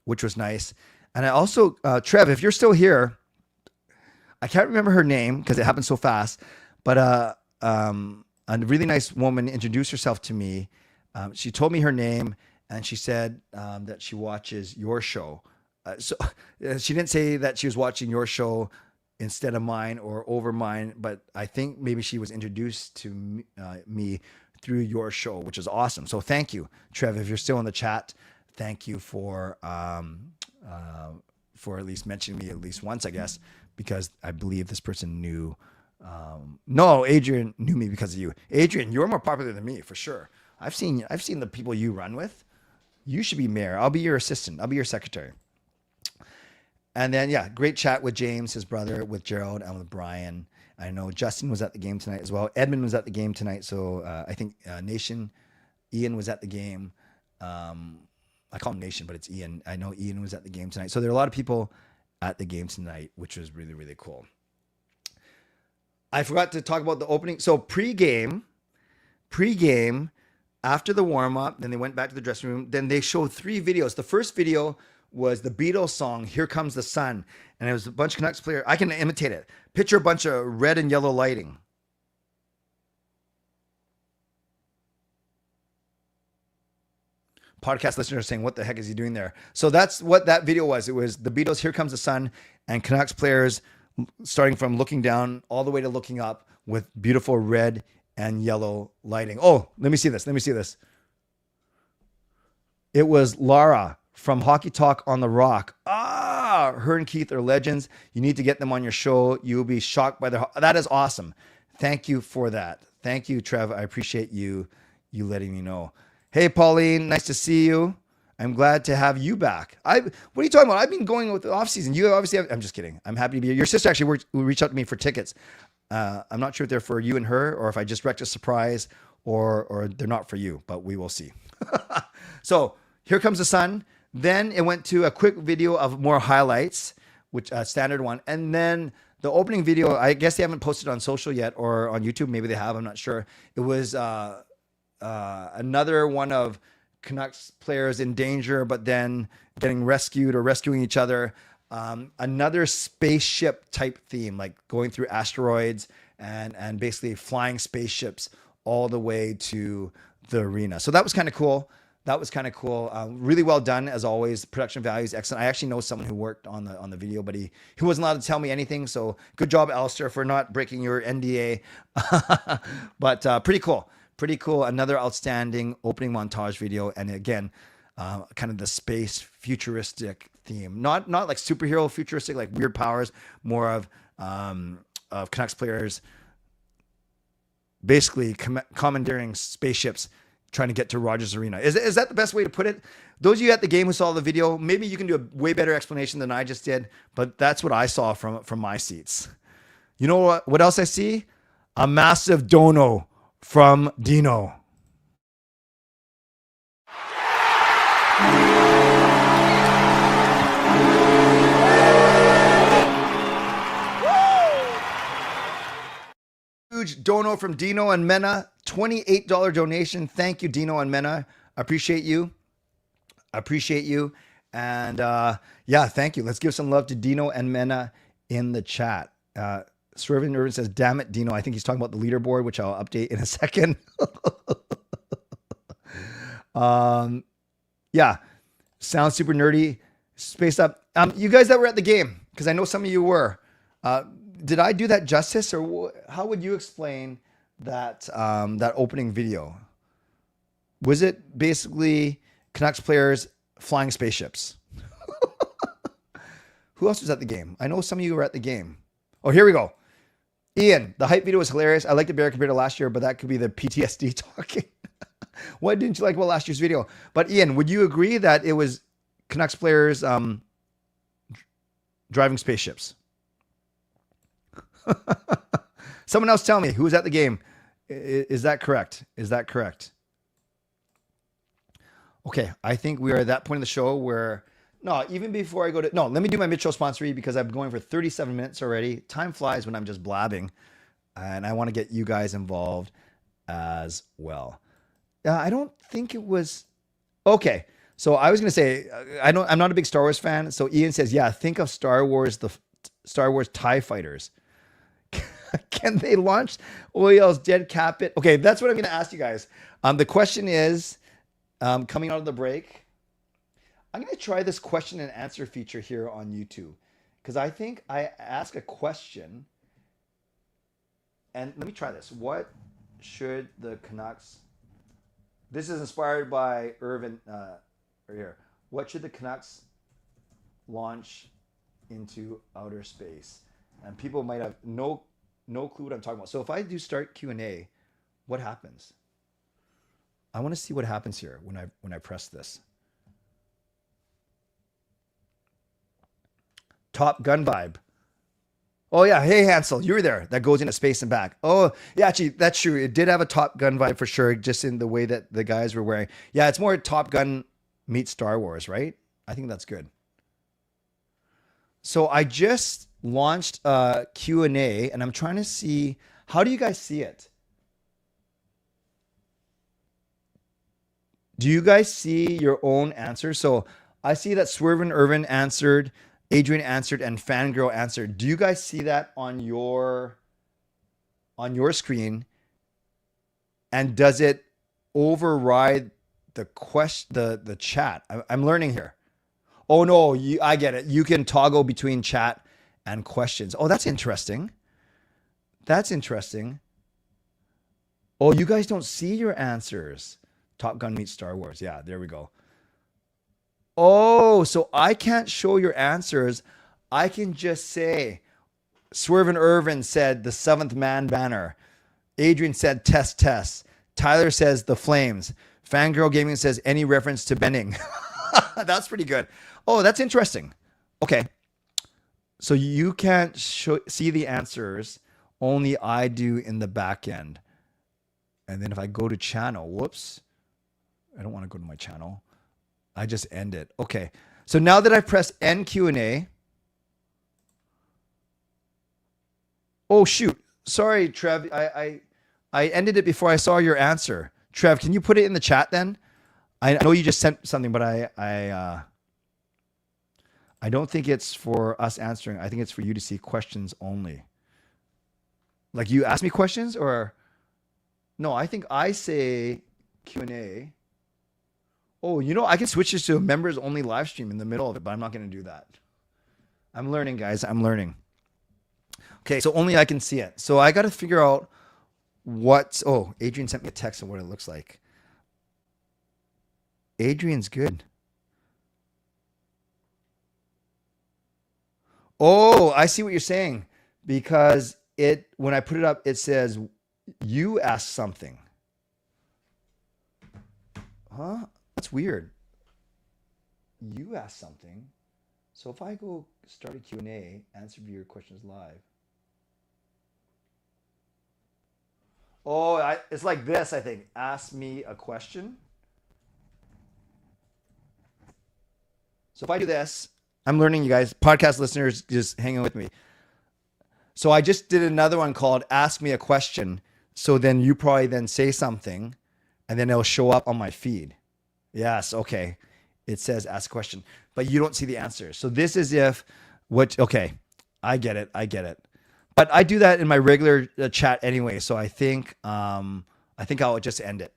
which was nice. And I also, Trev, if you're still here, I can't remember her name because it happened so fast, but a really nice woman introduced herself to me. She told me her name, and she said that she watches your show. So she didn't say that she was watching your show instead of mine or over mine, but I think maybe she was introduced to me through your show, which is awesome. So thank you, Trev. If you're still in the chat, thank you for at least mentioning me at least once, I guess, because I believe this person knew. No, Adrian knew me because of you. Adrian, you're more popular than me for sure. I've seen the people you run with. You should be mayor. I'll be your assistant. I'll be your secretary. And then, yeah, great chat with James, his brother, with Gerald, and with Brian. I know Justin was at the game tonight as well. Edmund was at the game tonight. So I think Ian was at the game. I call him Nation, but it's Ian. I know Ian was at the game tonight. So there are a lot of people at the game tonight, which was really, really cool. I forgot to talk about the opening. So pre-game, after the warm-up, then they went back to the dressing room. Then they showed 3 videos. The first video was the Beatles song, Here Comes the Sun. And it was a bunch of Canucks players. I can imitate it. Picture a bunch of red and yellow lighting. Podcast listeners saying, what the heck is he doing there? So that's what that video was. It was the Beatles, Here Comes the Sun, and Canucks players starting from looking down all the way to looking up with beautiful red and yellow lighting. Oh, let me see this. It was Lara from Hockey Talk on the Rock. Her and Keith are legends. You need to get them on your show. You'll be shocked by their... That is awesome. Thank you for that. Thank you, Trev. I appreciate you letting me know. Hey, Pauline, nice to see you. I'm glad to have you back. What are you talking about? I've been going with the off season. You obviously have... I'm just kidding. I'm happy to be here. Your sister actually reached out to me for tickets. I'm not sure if they're for you and her, or if I just wrecked a surprise, or they're not for you, but we will see. So Here Comes the Sun. Then it went to a quick video of more highlights, which standard one. And then the opening video, I guess they haven't posted on social yet or on YouTube. Maybe they have. I'm not sure. It was another one of Canucks players in danger, but then getting rescued or rescuing each other. Another spaceship type theme, like going through asteroids and basically flying spaceships all the way to the arena. So that was kind of cool. Really well done as always. Production value is excellent. I actually know someone who worked on the video, but he wasn't allowed to tell me anything. So good job, Alistair, for not breaking your NDA. But pretty cool. Another outstanding opening montage video. And again, kind of the space futuristic theme, not like superhero futuristic, like weird powers, more of Canucks players basically commandeering spaceships trying to get to Rogers Arena. Is that the best way to put it? Those of you at the game who saw the video, maybe you can do a way better explanation than I just did, but that's what I saw from my seats. You know what else I see? A massive dono from Dino. Huge dono from Dino and Mena. $28 donation. Thank you, Dino and Mena. Appreciate you. And yeah, thank you. Let's give some love to Dino and Mena in the chat. Swerving Irvin says, damn it, Dino. I think he's talking about the leaderboard, which I'll update in a second. Yeah. Sounds super nerdy. Spaced up. You guys that were at the game, because I know some of you were. Did I do that justice, or how would you explain that that opening video? Was it basically Canucks players flying spaceships? Who else was at the game? I know some of you were at the game. Oh, here we go. Ian, the hype video was hilarious. I liked it better compared to last year, but that could be the PTSD talking. What didn't you like about last year's video? But Ian, would you agree that it was Canucks players driving spaceships? Someone else tell me who was at the game. Is that correct? Okay, I think we are at that point in the show where, even before I go to, let me do my mid-show sponsory because I'm going for 37 minutes already. Time flies when I'm just blabbing, and I want to get you guys involved as well. I don't think it was, okay. So I was going to say, I'm not a big Star Wars fan. So Ian says, yeah, think of Star Wars, the Star Wars TIE fighters. Can they launch OEL's dead cap it? Okay, that's what I'm going to ask you guys. The question is, coming out of the break, I'm going to try this question and answer feature here on YouTube. Because I think I ask a question. And let me try this. What should the Canucks... This is inspired by Irvin right here. What should the Canucks launch into outer space? And people might have no clue what I'm talking about. So if I do start Q&A, what happens? I want to see what happens here when I press this. Top Gun vibe. Oh yeah, hey Hansel, you were there. That goes into space and back. Oh yeah, actually that's true. It did have a Top Gun vibe for sure, just in the way that the guys were wearing. Yeah, it's more Top Gun meets Star Wars, right? I think that's good. So I just launched a Q&A and I'm trying to see, how do you guys see it? Do you guys see your own answers? So I see that Swervin Irvin answered, Adrian answered, and Fangirl answered. Do you guys see that on your screen? And does it override the chat? I'm learning here. Oh no, I get it. You can toggle between chat and questions. Oh, that's interesting. That's interesting. Oh, you guys don't see your answers. Top Gun meets Star Wars. Yeah, there we go. Oh, so I can't show your answers. I can just say, Swervin Irvin said the seventh man banner. Adrian said test. Tyler says the Flames. Fangirl Gaming says any reference to Benning. That's pretty good. Oh, that's interesting. Okay. So you can't see the answers. Only I do in the back end. And then if I go to channel, whoops. I don't want to go to my channel. I just end it. Okay. So now that I press end Q&A. Oh, shoot. Sorry, Trev. I ended it before I saw your answer. Trev, can you put it in the chat then? I know you just sent something, but I don't think it's for us answering. I think it's for you to see questions only. Like you ask me questions or... No, I think I say Q&A. Oh, you know, I can switch this to a members only live stream in the middle of it, but I'm not going to do that. I'm learning, guys. I'm learning. Okay, so only I can see it. So I got to figure out what... Oh, Adrian sent me a text of what it looks like. Adrian's good. Oh, I see what you're saying. Because when I put it up, it says, you asked something. Huh? That's weird. You asked something. So if I go start a Q&A, answer your questions live. Oh, it's like this, I think. Ask me a question. So if I do this, I'm learning, you guys. Podcast listeners, just hang on with me. So I just did another one called Ask Me a Question. So then you probably then say something, and then it'll show up on my feed. Yes, okay. It says ask a question, but you don't see the answer. So this is okay, I get it. But I do that in my regular chat anyway. So I think I'll just end it.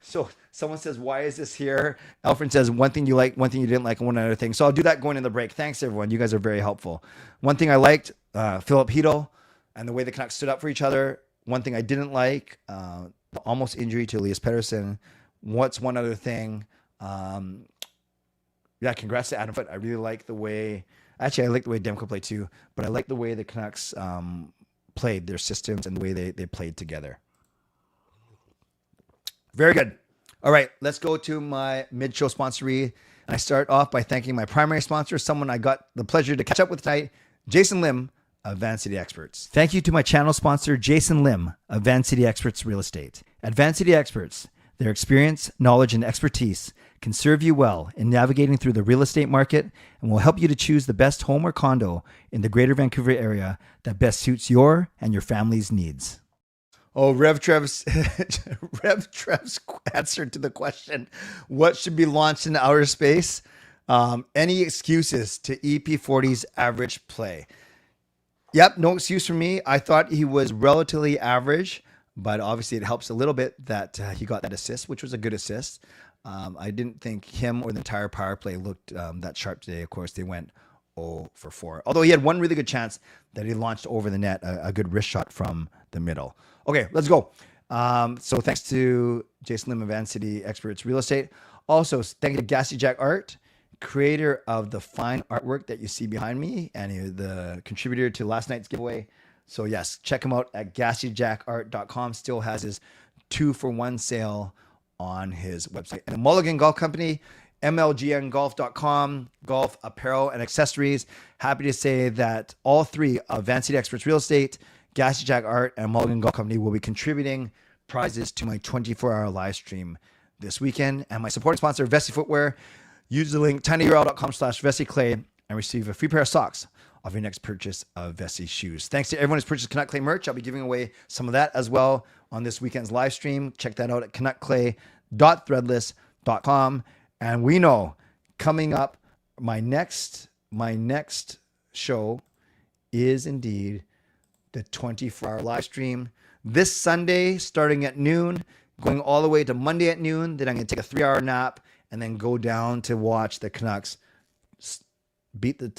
So someone says, why is this here? Alfred says, one thing you like, one thing you didn't like, and one other thing. So I'll do that going in the break. Thanks, everyone. You guys are very helpful. One thing I liked, Philip Hedl and the way the Canucks stood up for each other. One thing I didn't like, the almost injury to Elias Pettersson. What's one other thing? Yeah, congrats to Adam Foote. I really like the way... Actually, I like the way Demko played too, but I like the way the Canucks played their systems and the way they played together. Very good. All right, let's go to my mid-show sponsoree. I start off by thanking my primary sponsor, someone I got the pleasure to catch up with tonight, Jason Lim of Van City Experts. Thank you to my channel sponsor, Jason Lim of Van City Experts Real Estate. At Van City Experts, their experience, knowledge, and expertise can serve you well in navigating through the real estate market and will help you to choose the best home or condo in the greater Vancouver area that best suits your and your family's needs. Oh, Rev Trev's answer to the question, what should be launched in outer space? Any excuses to EP40's average play? Yep, no excuse for me. I thought he was relatively average, but obviously it helps a little bit that he got that assist, which was a good assist. I didn't think him or the entire power play looked that sharp today. Of course, they went 0 for 4. Although he had one really good chance that he launched over the net, a good wrist shot from the middle. Okay, let's go. So thanks to Jason Lim of Van City Experts Real Estate. Also, thank you to Gassy Jack Art, creator of the fine artwork that you see behind me, and the contributor to last night's giveaway. So yes, check him out at GassyJackArt.com. Still has his 2-for-1 sale on his website. And the Mulligan Golf Company, MLGNGolf.com, golf apparel and accessories. Happy to say that all three of Van City Experts Real Estate, Gassy Jack Art, and Mulligan Golf Company will be contributing prizes to my 24-hour live stream this weekend. And my supporting sponsor, Vessi Footwear. Use the link tinyurl.com/VessiClay and receive a free pair of socks off your next purchase of Vessi shoes. Thanks to everyone who's purchased Canuck Clay merch. I'll be giving away some of that as well on this weekend's live stream. Check that out at canuckclay.threadless.com. And we know coming up, my next show is indeed the 24-hour live stream this Sunday, starting at noon, going all the way to Monday at noon. Then I'm going to take a 3-hour nap and then go down to watch the Canucks beat the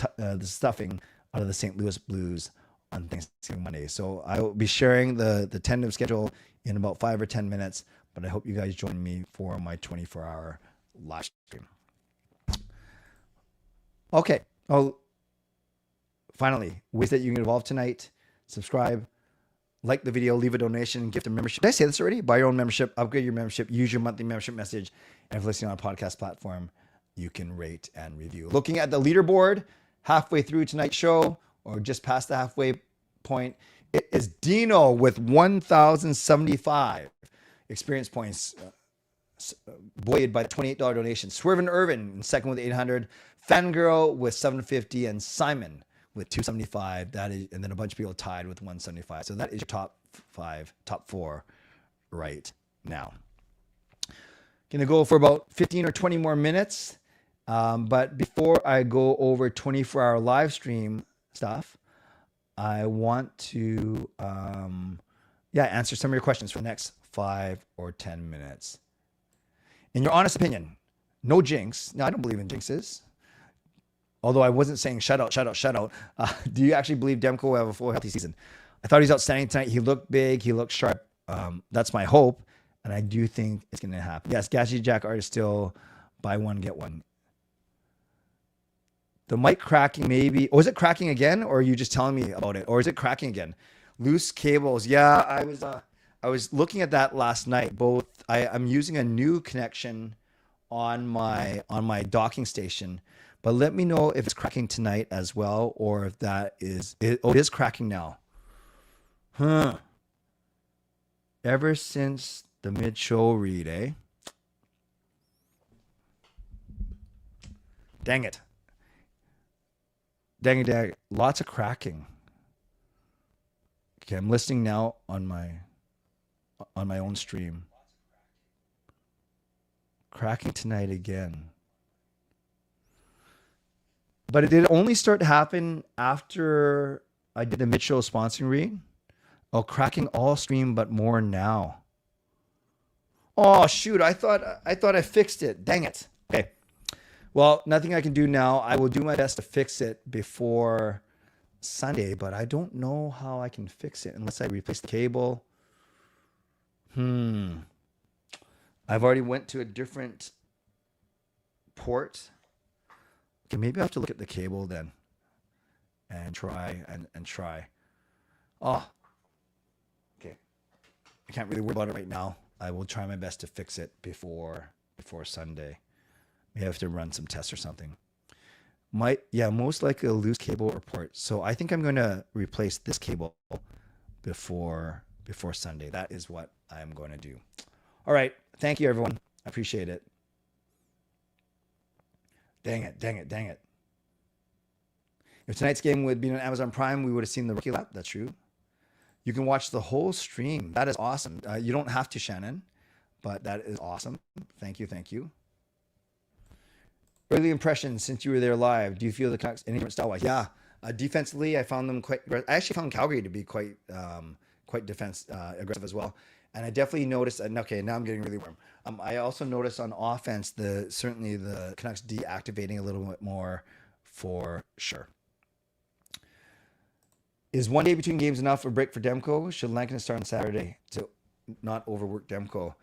stuffing out of the St. Louis Blues on Thanksgiving Monday. So I will be sharing the tentative schedule in about 5 or 10 minutes, but I hope you guys join me for my 24-hour live stream. Okay. Oh, finally, ways that you can get involved tonight. Subscribe, like the video, leave a donation, gift a membership. Did I say this already? Buy your own membership, upgrade your membership, use your monthly membership message. And if listening on a podcast platform, you can rate and review. Looking at the leaderboard, halfway through tonight's show, or just past the halfway point, it is Dino with 1,075 experience points, buoyed by the $28 donation. Swervin Irvin in second with 800. Fangirl with 750, and Simon with 275. That is, and then a bunch of people tied with 175. So that is your top 4 right now. Gonna go for about 15 or 20 more minutes. But before I go over 24-hour live stream stuff, I want to answer some of your questions for the next 5 or 10 minutes. In your honest opinion, no jinx. No, I don't believe in jinxes. Although I wasn't saying shut out. Do you actually believe Demko will have a full healthy season? I thought he's outstanding tonight. He looked big. He looked sharp. That's my hope. And I do think it's going to happen. Yes, Gassy Jack Art is still buy one, get one. The mic cracking maybe. Oh, is it cracking again? Or are you just telling me about it? Or is it cracking again? Loose cables. Yeah, I was looking at that last night. I'm using a new connection on my docking station. But let me know if it's cracking tonight as well, or if that is it. Oh, it is cracking now. Ever since the mid-show read, eh? Dang it. Lots of cracking. Okay, I'm listening now on my own stream. Cracking tonight again. But it did only start to happen after I did the mid-show sponsoring read. Oh, cracking all stream, but more now. Oh, shoot. I thought I fixed it. Dang it. Okay. Well, nothing I can do now. I will do my best to fix it before Sunday, but I don't know how I can fix it unless I replace the cable. I've already went to a different port. Okay, maybe I have to look at the cable then and try and try. Oh, okay. I can't really worry about it right now. I will try my best to fix it before Sunday. Maybe I have to run some tests or something. Most likely a loose cable or port. So I think I'm going to replace this cable before Sunday. That is what I'm going to do. All right. Thank you, everyone. I appreciate it. Dang it. If tonight's game would be on Amazon Prime, we would have seen the rookie lap. That's true. You can watch the whole stream. That is awesome. You don't have to, Shannon, but that is awesome. Thank you. Early impressions since you were there live. Do you feel the Canucks any different style-wise? Yeah, Defensively, I found them quite. I actually found Calgary to be quite defense aggressive as well. And I definitely noticed. Okay, now I'm getting really warm. I also noticed on offense certainly the Canucks deactivating a little bit more for sure. Is one day between games enough for break for Demko? Should Lankinen start on Saturday to not overwork Demko?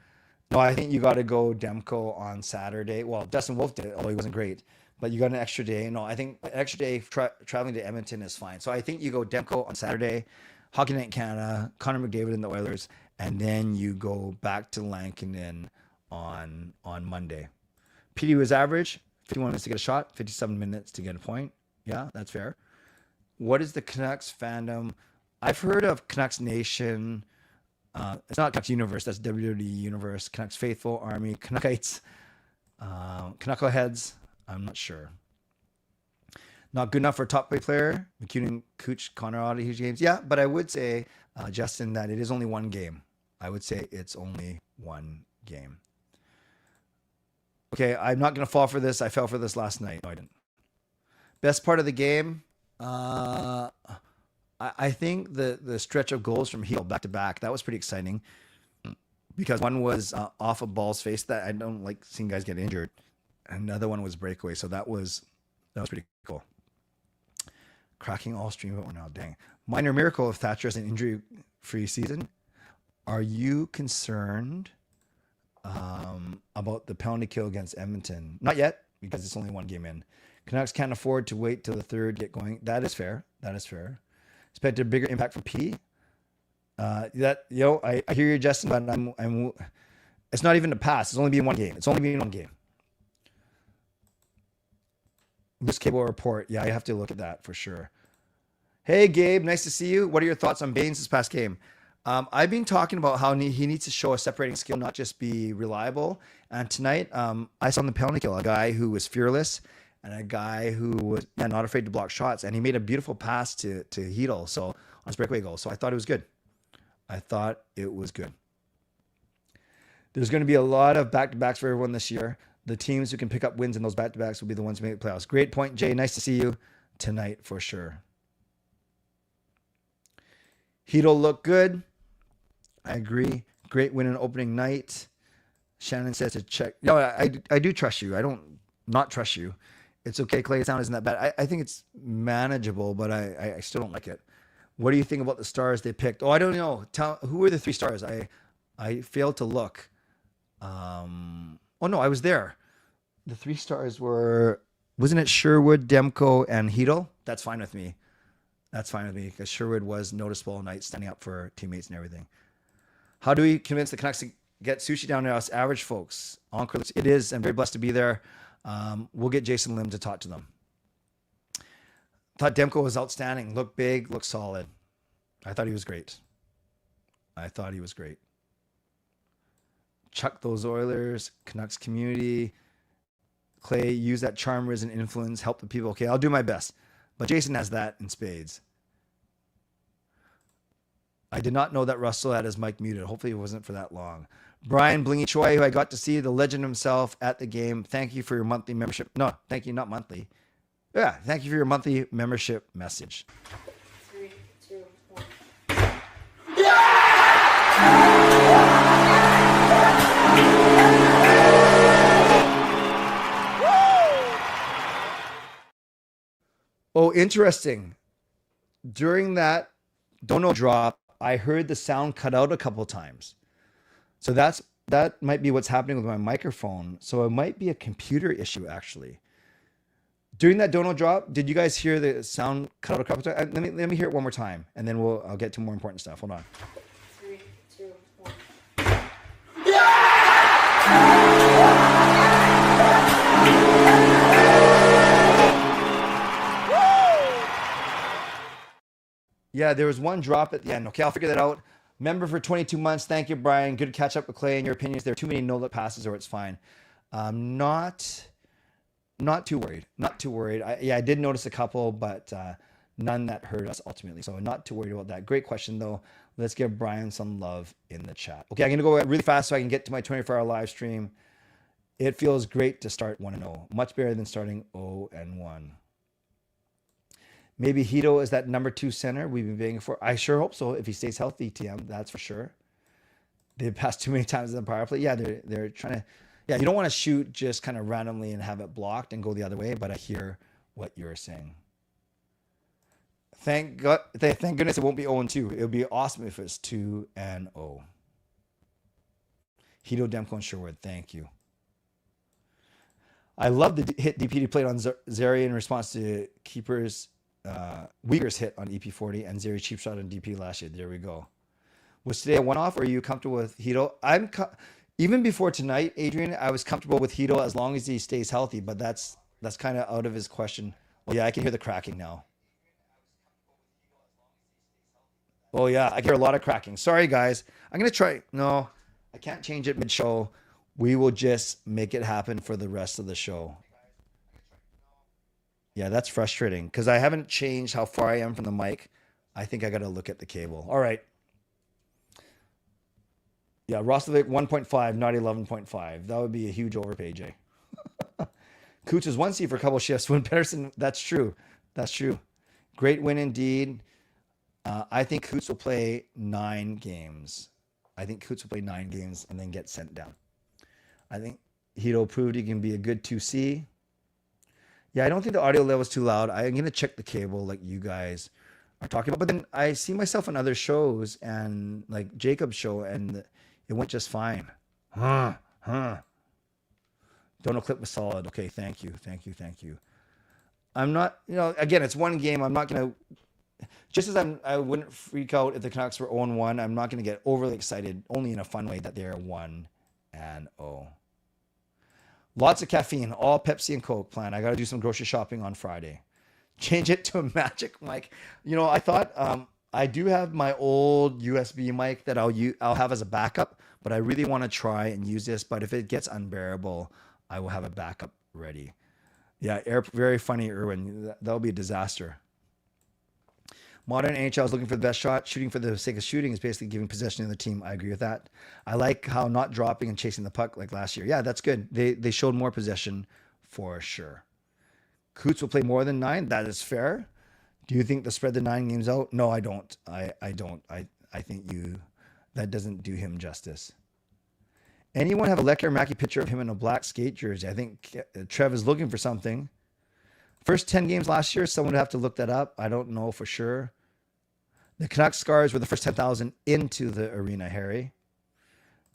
No, I think you got to go Demko on Saturday. Well, Dustin Wolf did it, although he wasn't great. But you got an extra day. No, I think an extra day traveling to Edmonton is fine. So I think you go Demko on Saturday, Hockey Night in Canada, Connor McDavid and the Oilers, and then you go back to Lankinen on Monday. PD was average, 51 minutes to get a shot, 57 minutes to get a point. Yeah, that's fair. What is the Canucks fandom? I've heard of Canucks Nation. It's not Canucks Universe. That's WWE Universe. Canucks Faithful, Army, Canuckites, Knuckleheads. I'm not sure. Not good enough for a top player. McEwen, Cooch, Connor Oddie, huge games. Yeah, but I would say, Justin, that it is only one game. I would say it's only one game. Okay, I'm not going to fall for this. I fell for this last night. No, I didn't. Best part of the game? I think the stretch of goals from Heel back to back, that was pretty exciting because one was off a ball's face. That I don't like seeing guys get injured. Another one was breakaway, so that was pretty cool. Cracking all stream, but we're now dang. Minor miracle if Thatcher has an injury-free season. Are you concerned about the penalty kill against Edmonton? Not yet, because it's only one game in. Canucks can't afford to wait till the third get going. That is fair. Expect a bigger impact from P. I hear you, Justin, but I'm. It's not even a pass. It's only been one game. Loose cable report. Yeah, I have to look at that for sure. Hey, Gabe, nice to see you. What are your thoughts on Baines this past game? I've been talking about how he needs to show a separating skill, not just be reliable. And tonight, I saw on the penalty kill a guy who was fearless and a guy who was not afraid to block shots. And he made a beautiful pass to Hedl, so on his breakaway goal. So I thought it was good. There's going to be a lot of back-to-backs for everyone this year. The teams who can pick up wins in those back-to-backs will be the ones who make the playoffs. Great point, Jay. Nice to see you tonight for sure. Hedl looked good. I agree. Great win in opening night. Shannon says to check. No, I do trust you. I don't not trust you. It's okay. Clay's sound isn't that bad. I think it's manageable, but I still don't like it. What do you think about the stars they picked? Oh, I don't know. Who were the three stars? I failed to look. Oh no, I was there. The three stars wasn't it Sherwood, Demko, and Hedl? That's fine with me. Because Sherwood was noticeable all night, standing up for teammates and everything. How do we convince the Canucks to get sushi down to us average folks? It is. I'm very blessed to be there. We'll get Jason Lim to talk to them. Thought Demko was outstanding. Looked big, looked solid. I thought he was great. Chuck those Oilers, Canucks community. Clay, use that charm, risen influence, help the people. Okay, I'll do my best. But Jason has that in spades. I did not know that Russell had his mic muted. Hopefully it wasn't for that long. Brian Blingy Choi, who I got to see, the legend himself at the game. Thank you for your monthly membership. No, thank you, not monthly. Yeah, thank you for your monthly membership message. 3, 2, 1. Oh, interesting. During that dono drop, I heard the sound cut out a couple times. So that might be what's happening with my microphone. So it might be a computer issue, actually. During that dono drop, did you guys hear the sound cut out a couple times? Let me hear it one more time, and then I'll get to more important stuff. Hold on. 3, 2, 1. Yeah, there was one drop at the end. Okay, I'll figure that out. Member for 22 months. Thank you, Brian. Good to catch up with Clay and your opinions. There are too many no-look passes or it's fine. Not too worried. I did notice a couple, but none that hurt us ultimately. So not too worried about that. Great question, though. Let's give Brian some love in the chat. Okay, I'm going to go really fast so I can get to my 24-hour live stream. It feels great to start 1-0. Much better than starting 0-1. Maybe Hito is that number 2 center we've been begging for. I sure hope so. If he stays healthy, TM, that's for sure. They've passed too many times in the power play. Yeah, they're trying to. Yeah, you don't want to shoot just kind of randomly and have it blocked and go the other way. But I hear what you're saying. Thank goodness it won't be 0-2. It would be awesome if it's 2-0. Hito, Demko, and Sherwood. Thank you. I love the hit DPD played on Zeri in response to Keeper's Uyghur's hit on EP40 and Zeri cheap shot on DP last year. There we go. Was today a one-off, or are you comfortable with Hito? Even before tonight, Adrian, I was comfortable with Hito as long as he stays healthy, but that's kind of out of his question. Well, yeah, I can hear the cracking now. Oh, yeah, I hear a lot of cracking. Sorry, guys. I'm going to try. No, I can't change it mid-show. We will just make it happen for the rest of the show. Yeah, that's frustrating because I haven't changed how far I am from the mic. I think I got to look at the cable. All right. Yeah, Roslovic 1.5, not 11.5. That would be a huge overpay, Jay. Cooch is 1C for a couple shifts. When Pedersen, that's true. That's true. Great win indeed. I think Coots will play 9 games. I think Coots will play 9 games and then get sent down. I think Hito proved he can be a good 2C. Yeah, I don't think the audio level is too loud. I'm going to check the cable like you guys are talking about. But then I see myself on other shows and like Jacob's show, and it went just fine. Don't know clip was solid. Okay, thank you. I'm not, again, it's one game. I'm not going to, just as I wouldn't freak out if the Canucks were 0-1, I'm not going to get overly excited, only in a fun way, that they're 1-0. Lots of caffeine, all Pepsi and Coke plan. I got to do some grocery shopping on Friday. Change it to a Magic mic. I thought I do have my old USB mic that I'll have as a backup, but I really want to try and use this. But if it gets unbearable, I will have a backup ready. Yeah, very funny, Irwin. That'll be a disaster. Modern NHL is looking for the best shot. Shooting for the sake of shooting is basically giving possession to the team. I agree with that. I like how not dropping and chasing the puck like last year. Yeah, that's good. They showed more possession for sure. Coots will play more than 9. That is fair. Do you think they'll spread the 9 games out? No, I don't. I don't. I think that doesn't do him justice. Anyone have a Lecker Mackey picture of him in a black skate jersey? I think Trev is looking for something. First 10 games last year, someone would have to look that up. I don't know for sure. The Canucks scars were the first 10,000 into the arena, Harry.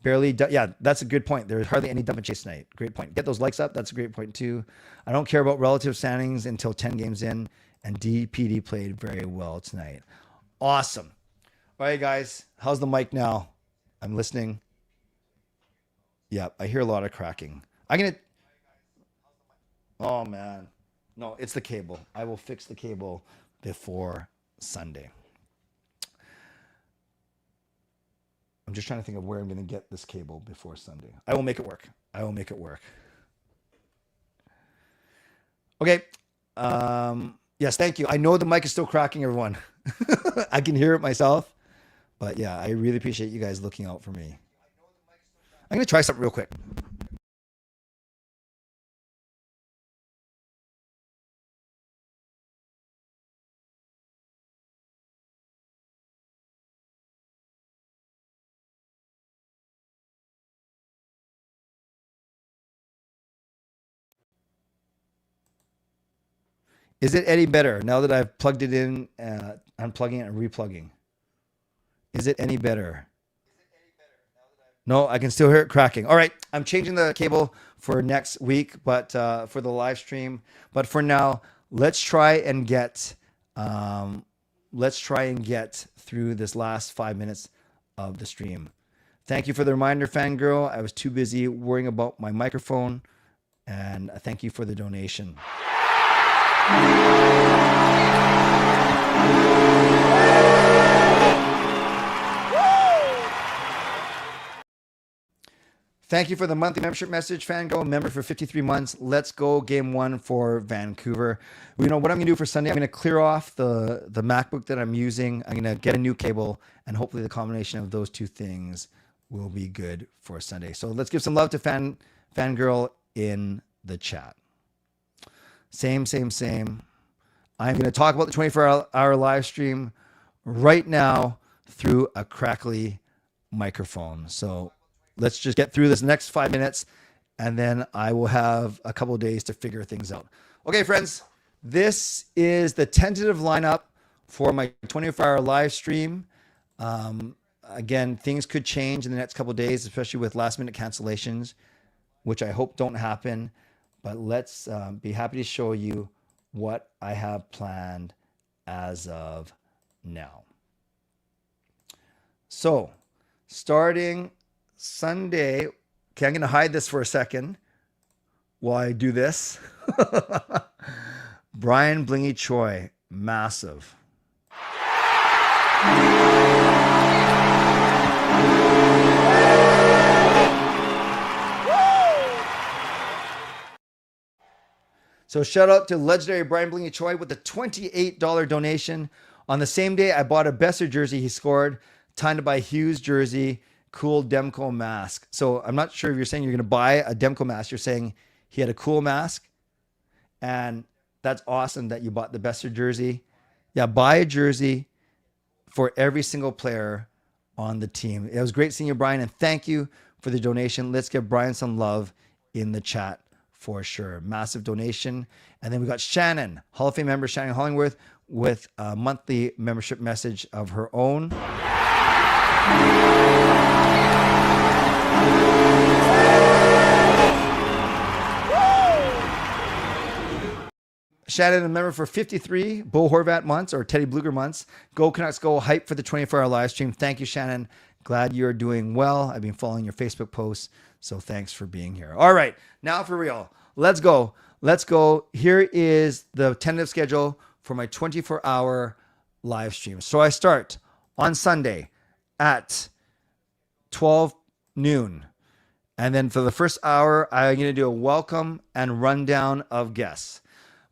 Barely, yeah, that's a good point. There's hardly any dump and chase tonight. Great point. Get those likes up. That's a great point too. I don't care about relative standings until 10 games in, and DPD played very well tonight. Awesome. All right, guys. How's the mic now? I'm listening. Yeah, I hear a lot of cracking. Oh, man. No, it's the cable. I will fix the cable before Sunday. I'm just trying to think of where I'm going to get this cable before Sunday. I will make it work. Okay. Yes, thank you. I know the mic is still cracking, everyone. I can hear it myself. But yeah, I really appreciate you guys looking out for me. I'm going to try something real quick. Is it any better now that I've plugged it in, unplugging it and replugging? Is it any better? No, I can still hear it cracking. All right, I'm changing the cable for next week, but for the live stream. But for now, let's try and get through this last 5 minutes of the stream. Thank you for the reminder, Fangirl. I was too busy worrying about my microphone, and thank you for the donation. Thank you for the monthly membership message, Fangirl. Member for 53 months. Let's go game 1 for Vancouver. What I'm going to do for Sunday, I'm going to clear off the MacBook that I'm using. I'm going to get a new cable, and hopefully the combination of those two things will be good for Sunday. So let's give some love to Fangirl in the chat. Same. I'm going to talk about the 24-hour live stream right now through a crackly microphone. So let's just get through this next 5 minutes, and then I will have a couple of days to figure things out. Okay, friends, this is the tentative lineup for my 24-hour live stream. Again, things could change in the next couple of days, especially with last-minute cancellations, which I hope don't happen. But let's be happy to show you what I have planned as of now. So, starting Sunday, okay, I'm going to hide this for a second while I do this. Brian Blingy Choi, massive. So shout out to legendary Brian Blingy Choi with a $28 donation. On the same day, I bought a Besser jersey he scored. Time to buy Hughes jersey, cool Demko mask. So I'm not sure if you're saying you're going to buy a Demko mask. You're saying he had a cool mask. And that's awesome that you bought the Besser jersey. Yeah, buy a jersey for every single player on the team. It was great seeing you, Brian, and thank you for the donation. Let's give Brian some love in the chat for sure. Massive donation. And then we got Shannon, Hall of Fame member Shannon Hollingworth, with a monthly membership message of her own. Shannon, a member for 53 Bo Horvat months or Teddy Bluger months. Go Canucks Go, hype for the 24-hour live stream. Thank you, Shannon. Glad you're doing well. I've been following your Facebook posts, so thanks for being here. All right, now for real. Let's go. Let's go. Here is the tentative schedule for my 24-hour live stream. So I start on Sunday at 12 noon. And then for the first hour, I'm going to do a welcome and rundown of guests.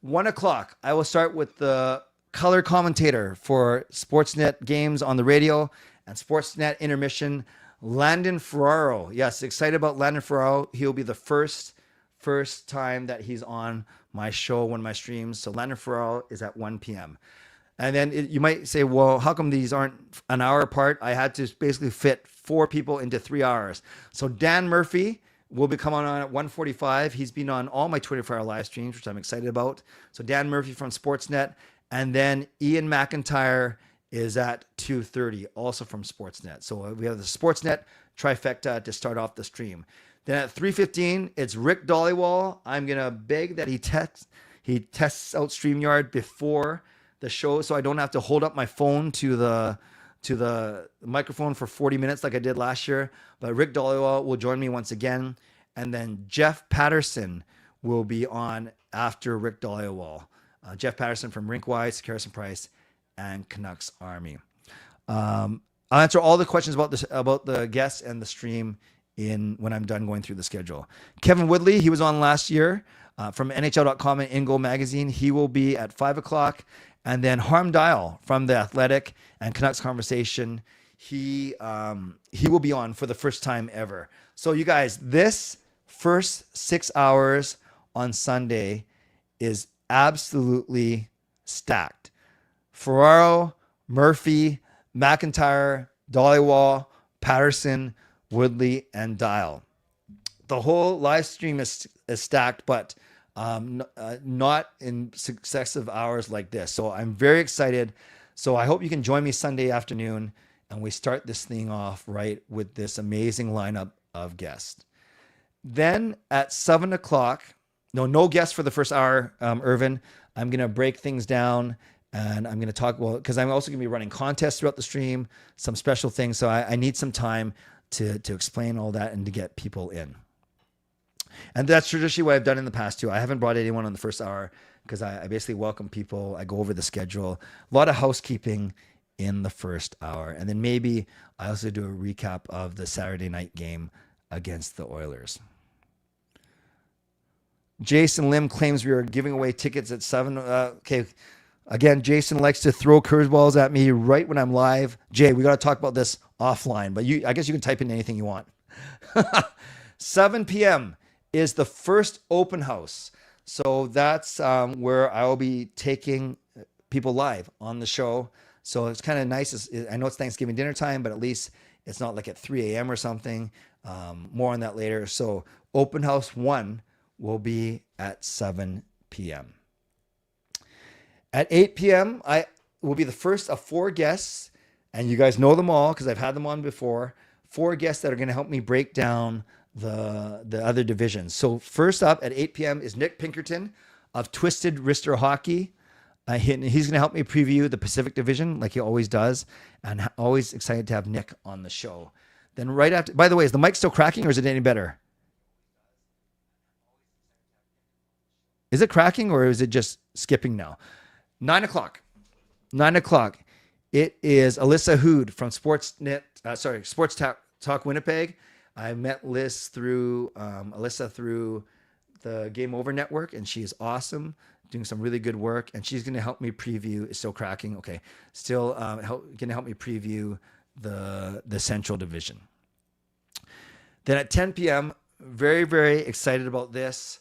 1 o'clock, I will start with the color commentator for Sportsnet games on the radio and Sportsnet intermission, Landon Ferraro. Yes, excited about Landon Ferraro. He'll be the first time that he's on my show, one of my streams. So Landon Ferraro is at 1 p.m. And then you might say, well, how come these aren't an hour apart? I had to basically fit 4 people into 3 hours. So Dan Murphy will be coming on at 1:45. He's been on all my 24-hour live streams, which I'm excited about. So Dan Murphy from Sportsnet. And then Ian McIntyre is at 2:30, also from Sportsnet. So we have the Sportsnet trifecta to start off the stream. Then at 3:15, it's Rick Dollywall. I'm going to beg that he tests out StreamYard before the show so I don't have to hold up my phone to the microphone for 40 minutes like I did last year. But Rick Dollywall will join me once again. And then Jeff Patterson will be on after Rick Dollywall. Jeff Patterson from Rinkwise, Harrison Price, and Canucks Army. I'll answer all the questions about the guests and the stream when I'm done going through the schedule. Kevin Woodley, he was on last year from NHL.com and In Goal Magazine. He will be at 5 o'clock. And then Harm Dial from The Athletic and Canucks Conversation, he will be on for the first time ever. So you guys, this first 6 hours on Sunday is absolutely stacked. Ferraro, Murphy, McIntyre, Dollywall, Patterson, Woodley, and Dial. The whole live stream is stacked, but not in successive hours like this. So I'm very excited. So I hope you can join me Sunday afternoon and we start this thing off right with this amazing lineup of guests. Then at 7 o'clock, no guests for the first hour, Irvin. I'm going to break things down and I'm going to talk, because I'm also going to be running contests throughout the stream, some special things. So I need some time to explain all that and to get people in. And that's traditionally what I've done in the past too. I haven't brought anyone on the first hour because I basically welcome people. I go over the schedule, a lot of housekeeping in the first hour. And then maybe I also do a recap of the Saturday night game against the Oilers. Jason Lim claims we are giving away tickets at 7. Okay. Again, Jason likes to throw curveballs at me right when I'm live. Jay, we got to talk about this offline, but I guess you can type in anything you want. 7 p.m. is the first open house. So that's where I will be taking people live on the show. So it's kind of nice. I know it's Thanksgiving dinner time, but at least it's not like at 3 a.m. or something. More on that later. So open house 1 will be at 7 p.m. At 8 p.m., I will be the first of 4 guests, and you guys know them all because I've had them on before. 4 guests that are going to help me break down the other divisions. So first up at 8 p.m. is Nick Pinkerton of Twisted Wrister Hockey. He's going to help me preview the Pacific Division like he always does, and always excited to have Nick on the show. Then right after, by the way, is the mic still cracking or is it any better? Is it cracking or is it just skipping now? 9 o'clock. 9 o'clock. It is Alyssa Hood from Sports Talk Winnipeg. I met Alyssa through the Game Over Network, and she is awesome, doing some really good work. And she's going to help me preview. It's still cracking. Okay, still going to help me preview the Central Division. Then at 10 p.m., very, very excited about this.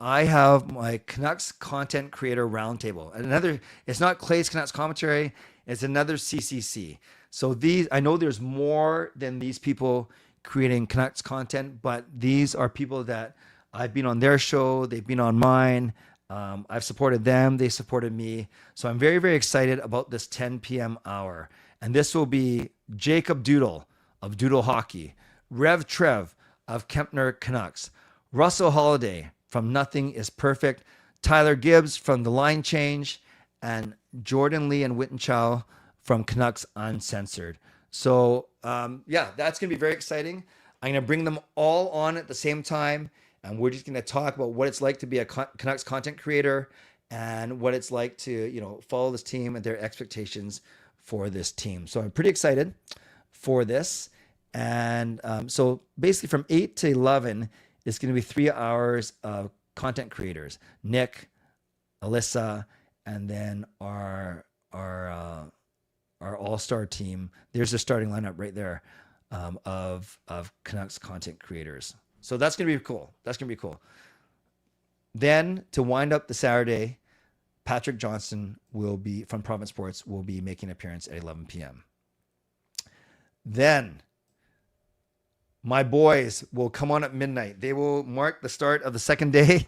I have my Canucks Content Creator Roundtable. It's not Clay's Canucks Commentary. It's another CCC. So I know there's more than these people creating Canucks content, but these are people that I've been on their show. They've been on mine. I've supported them. They supported me. So I'm very, very excited about this 10 p.m. hour. And this will be Jacob Doodle of Doodle Hockey, Rev Trev of Kempner Canucks, Russell Holiday from Nothing is Perfect, Tyler Gibbs from The Line Change, and Jordan Lee and Witten Chow from Canucks Uncensored. So, that's going to be very exciting. I'm going to bring them all on at the same time, and we're just going to talk about what it's like to be a Canucks content creator and what it's like to, follow this team and their expectations for this team. So I'm pretty excited for this. And so basically from 8 to 11, it's going to be 3 hours of content creators. Nick, Alyssa, and then our all-star team. There's the starting lineup right there of Canucks content creators. So that's going to be cool. Then to wind up the Saturday, Patrick Johnson from Province Sports will be making an appearance at 11 p.m. Then my boys will come on at midnight. They will mark the start of the second day.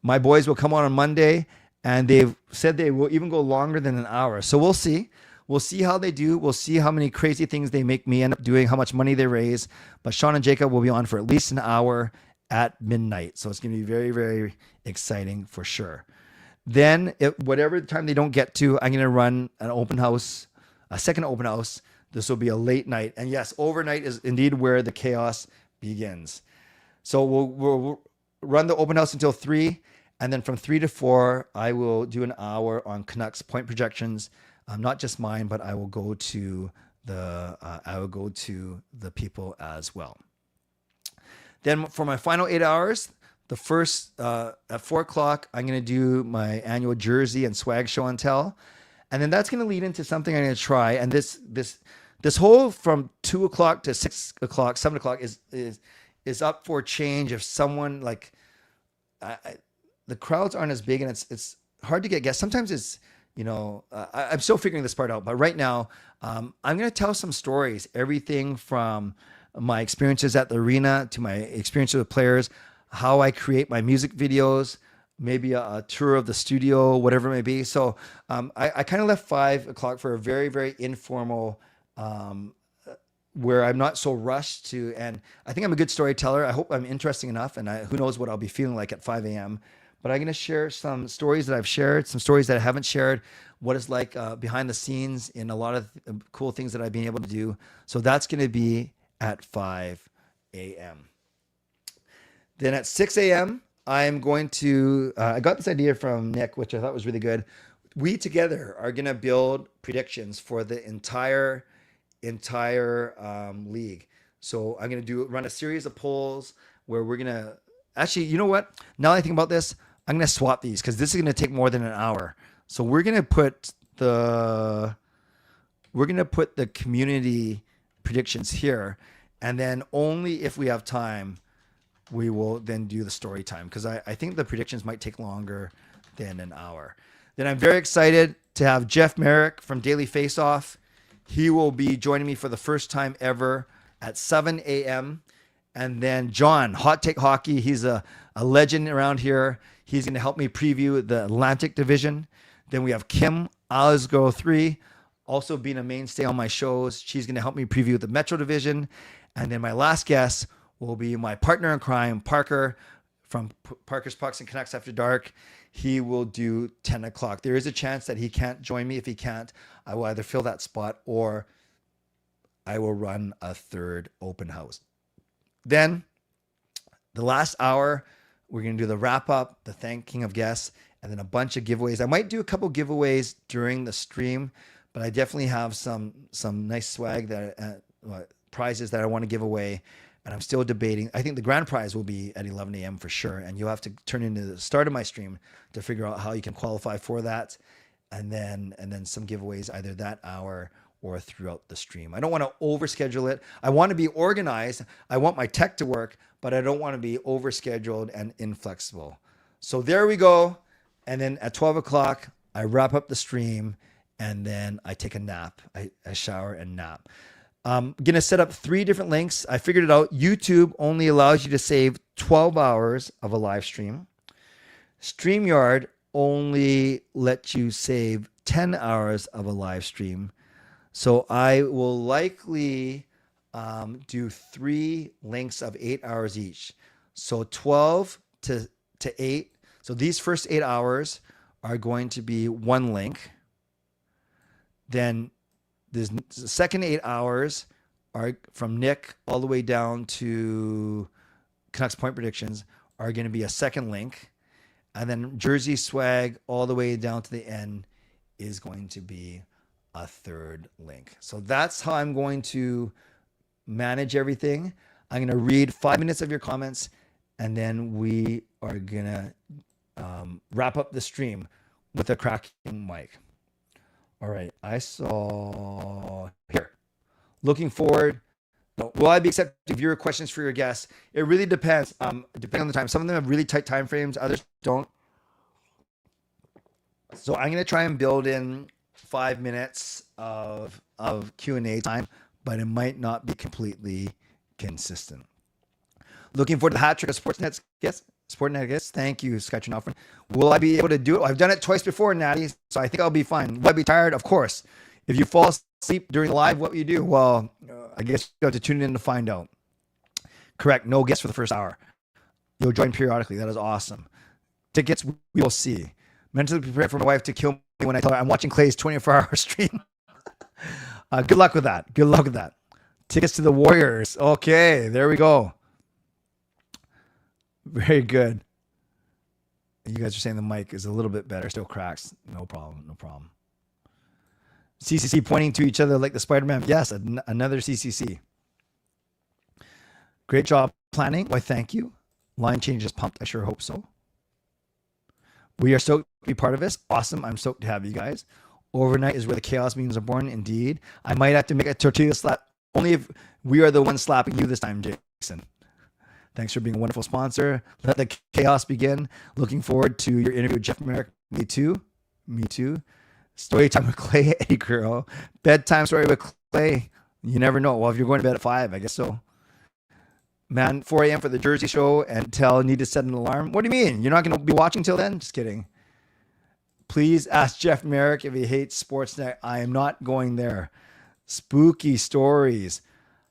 My boys will come on Monday, and they've said they will even go longer than an hour. So we'll see. We'll see how they do. We'll see how many crazy things they make me end up doing, how much money they raise. But Sean and Jacob will be on for at least an hour at midnight. So it's going to be very, very exciting for sure. Then, whatever time they don't get to, I'm going to run an open house, a second open house. This will be a late night. And yes, overnight is indeed where the chaos begins. So we'll run the open house until 3. And then from 3 to 4, I will do an hour on Canucks point projections. Not just mine, but I will go to the people as well. Then for my final 8 hours, the first at 4 o'clock, I'm going to do my annual jersey and swag show and tell. And then that's going to lead into something I'm going to try. And this whole from 2 o'clock to 6 o'clock, 7 o'clock is up for change. If someone like the crowds aren't as big and it's hard to get guests. Sometimes it's, I'm still figuring this part out. But right now, I'm going to tell some stories, everything from my experiences at the arena to my experiences with players, how I create my music videos, maybe a tour of the studio, whatever it may be. So I kind of left 5 o'clock for a very, very informal, where I'm not so rushed to, and I think I'm a good storyteller. I hope I'm interesting enough, and who knows what I'll be feeling like at 5 a.m. But I'm going to share some stories that I've shared, some stories that I haven't shared, what it's like behind the scenes in a lot of cool things that I've been able to do. So that's going to be at 5 a.m. Then at 6 a.m., I'm going to, I got this idea from Nick, which I thought was really good. We together are going to build predictions for the entire league. So I'm going to run a series of polls where we're going to, actually, you know what? Now that I think about this, I'm going to swap these because this is going to take more than an hour. So we're going to put the community predictions here, and then only if we have time, we will then do the story time, because I think the predictions might take longer than an hour. Then I'm very excited to have Jeff Merrick from Daily Face Off. He will be joining me for the first time ever at 7 a.m. And then John, Hot Take Hockey. He's a legend around here. He's going to help me preview the Atlantic Division. Then we have Kim, Alice Girl 3, also being a mainstay on my shows. She's going to help me preview the Metro Division. And then my last guest will be my partner in crime, Parker, from Parker's Pucks and Canucks After Dark. He will do 10 o'clock. There is a chance that he can't join me. If he can't, I will either fill that spot or I will run a third open house. Then the last hour, we're going to do the wrap up, the thanking of guests, and then a bunch of giveaways. I might do a couple giveaways during the stream, but I definitely have some nice swag that prizes that I want to give away. And I'm still debating. I think the grand prize will be at 11 a.m. for sure. And you'll have to turn into the start of my stream to figure out how you can qualify for that. And then some giveaways either that hour or throughout the stream. I don't want to overschedule it. I want to be organized. I want my tech to work, but I don't want to be overscheduled and inflexible. So there we go. And then at 12 o'clock, I wrap up the stream and then I take a nap. I shower and nap. I'm going to set up 3 different links. I figured it out. YouTube only allows you to save 12 hours of a live stream. StreamYard only lets you save 10 hours of a live stream. So I will likely do 3 links of 8 hours each. So 12 to 8. So these first 8 hours are going to be 1 link. Then the second 8 hours are from Nick all the way down to Canucks Point Predictions are going to be a second link. And then Jersey Swag all the way down to the end is going to be a third link. So that's how I'm going to manage everything. I'm going to read 5 minutes of your comments and then we are going to wrap up the stream with a cracking mic. All right, I saw here. Looking forward. Will I be accepting viewer questions for your guests? It really depends. Depending on the time. Some of them have really tight time frames. Others don't. So I'm going to try and build in 5 minutes of Q&A time, but it might not be completely consistent. Looking forward to the hat trick of Sportsnet's guests. Sportsnet guests. Thank you, Sketch and Alfred. Will I be able to do it? I've done it twice before, Natty, so I think I'll be fine. Will I be tired? Of course. If you fall asleep during the live, what will you do? Well, I guess you have to tune in to find out. Correct. No guests for the first hour. You'll join periodically. That is awesome. Tickets, we will see. Mentally prepared for my wife to kill me when I tell her I'm watching Clay's 24-hour stream. Good luck with that. Good luck with that. Tickets to the Warriors. Okay, there we go. Very good. You guys are saying the mic is a little bit better. Still cracks. No problem. No problem. CCC pointing to each other like the Spider-Man. Yes, another CCC. Great job planning. Why, thank you. Line change is pumped. I sure hope so. We are stoked to be part of this. Awesome. I'm stoked to have you guys. Overnight is where the chaos memes are born. Indeed. I might have to make a tortilla slap. Only if we are the ones slapping you this time, Jason. Thanks for being a wonderful sponsor. Let the chaos begin. Looking forward to your interview with Jeff Merrick. Me too. Me too. Story time with Clay. Hey, girl. Bedtime story with Clay. You never know. Well, if you're going to bed at 5, I guess so. Man, 4 a.m. for the Jersey show and need to set an alarm. What do you mean? You're not going to be watching till then? Just kidding. Please ask Jeff Merrick if he hates Sportsnet. I am not going there. Spooky stories.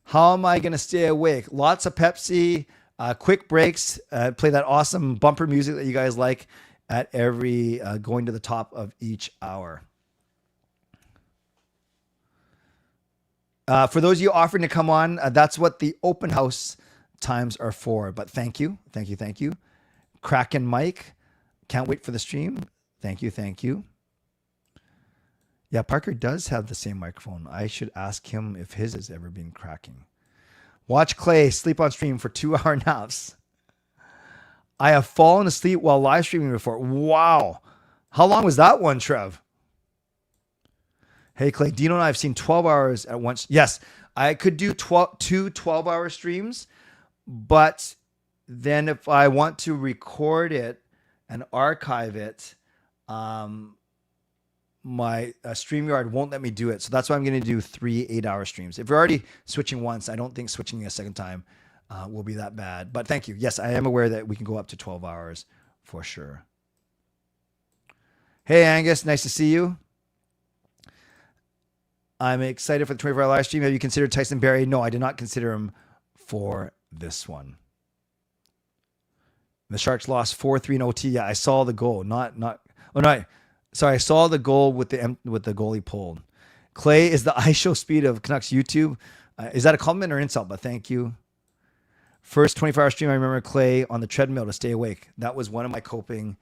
How am I going to stay awake? Lots of Pepsi. Quick breaks, play that awesome bumper music that you guys like at every going to the top of each hour. For those of you offering to come on, that's what the open house times are for. But thank you. Thank you. Thank you. Kraken Mike. Can't wait for the stream. Thank you. Thank you. Yeah, Parker does have the same microphone. I should ask him if his has ever been cracking. Watch Clay sleep on stream for 2-hour naps. I have fallen asleep while live streaming before. Wow. How long was that one, Trev? Hey, Clay, Dino and I have seen 12 hours at once. Yes, I could do 2 12-hour streams, but then if I want to record it and archive it, my StreamYard won't let me do it. So that's why I'm going to do 3 8-hour streams. If you're already switching once, I don't think switching a second time will be that bad. But thank you. Yes, I am aware that we can go up to 12 hours for sure. Hey, Angus, nice to see you. I'm excited for the 24-hour live stream. Have you considered Tyson Barrie? No, I did not consider him for this one. The Sharks lost 4-3 in OT. Yeah, I saw the goal. Sorry, I saw the goal with the goalie pulled. Clay is the ISO speed of Canucks YouTube. Is that a compliment or insult? But thank you. First 24-hour stream, I remember Clay on the treadmill to stay awake. That was one of my coping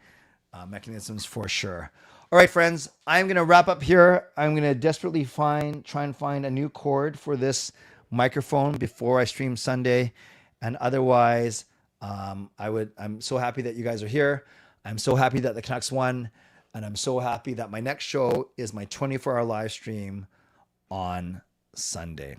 mechanisms for sure. All right, friends, I'm going to wrap up here. I'm going to desperately try and find a new cord for this microphone before I stream Sunday. And otherwise, I'm so happy that you guys are here. I'm so happy that the Canucks won. And I'm so happy that my next show is my 24-hour live stream on Sunday.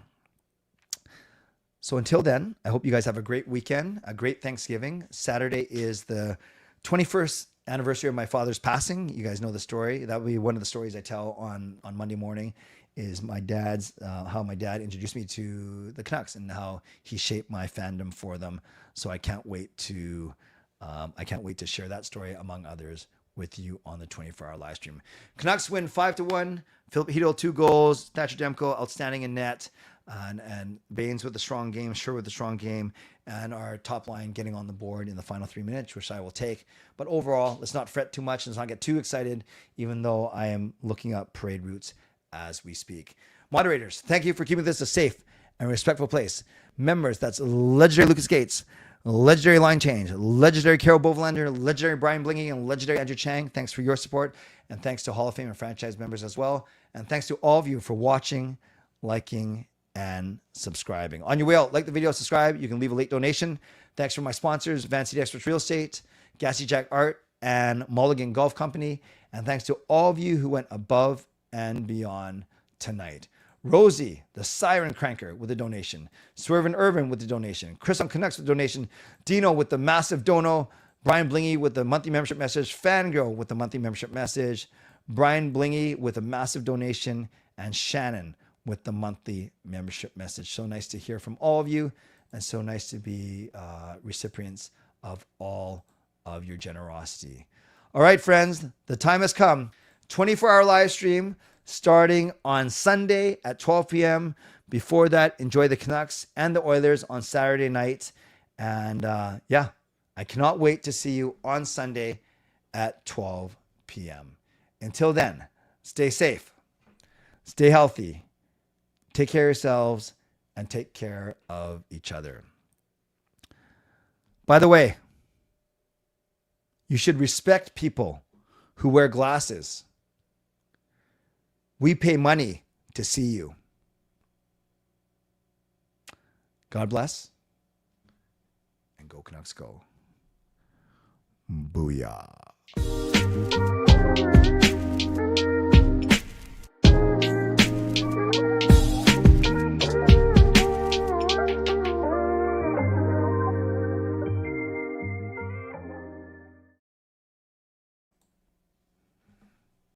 So until then, I hope you guys have a great weekend, a great Thanksgiving. Saturday is the 21st anniversary of my father's passing. You guys know the story. That will be one of the stories I tell on Monday morning, is my dad's, how my dad introduced me to the Canucks and how he shaped my fandom for them. So I can't wait to share that story among others with you on the 24-hour live stream. Canucks win 5-1. Philip Hedl 2 goals. Thatcher Demko outstanding in net. And Baines with a strong game, Sure with a strong game, and our top line getting on the board in the final 3 minutes, which I will take. But overall, let's not fret too much. Let's not get too excited, even though I am looking up parade routes as we speak. Moderators, thank you for keeping this a safe and respectful place. Members, that's legendary Lucas Gates, legendary Line Change, legendary Carol Bovenlander, legendary Brian Blingy, and legendary Andrew Chang. Thanks for your support, and thanks to Hall of Fame and franchise members as well. And thanks to all of you for watching, liking, and subscribing. On your way out, like the video, subscribe. You can leave a late donation. Thanks for my sponsors, Vanity Experts Real Estate, Gassy Jack Art, and Mulligan Golf Company. And thanks to all of you who went above and beyond tonight. Rosie, the Siren Cranker, with a donation. Swervin Irvin with the donation. Chris on Canucks with the donation. Dino with the massive dono. Brian Blingy with the monthly membership message. Fangirl with the monthly membership message. Brian Blingy with a massive donation. And Shannon with the monthly membership message. So nice to hear from all of you, and so nice to be recipients of all of your generosity. All right, friends, the time has come. 24-hour live stream starting on Sunday at 12 p.m. Before that, enjoy the Canucks and the Oilers on Saturday night. And I cannot wait to see you on Sunday at 12 p.m. Until then, stay safe, stay healthy, take care of yourselves, and take care of each other. By the way, you should respect people who wear glasses. We pay money to see you. God bless, and go Canucks go. Booyah.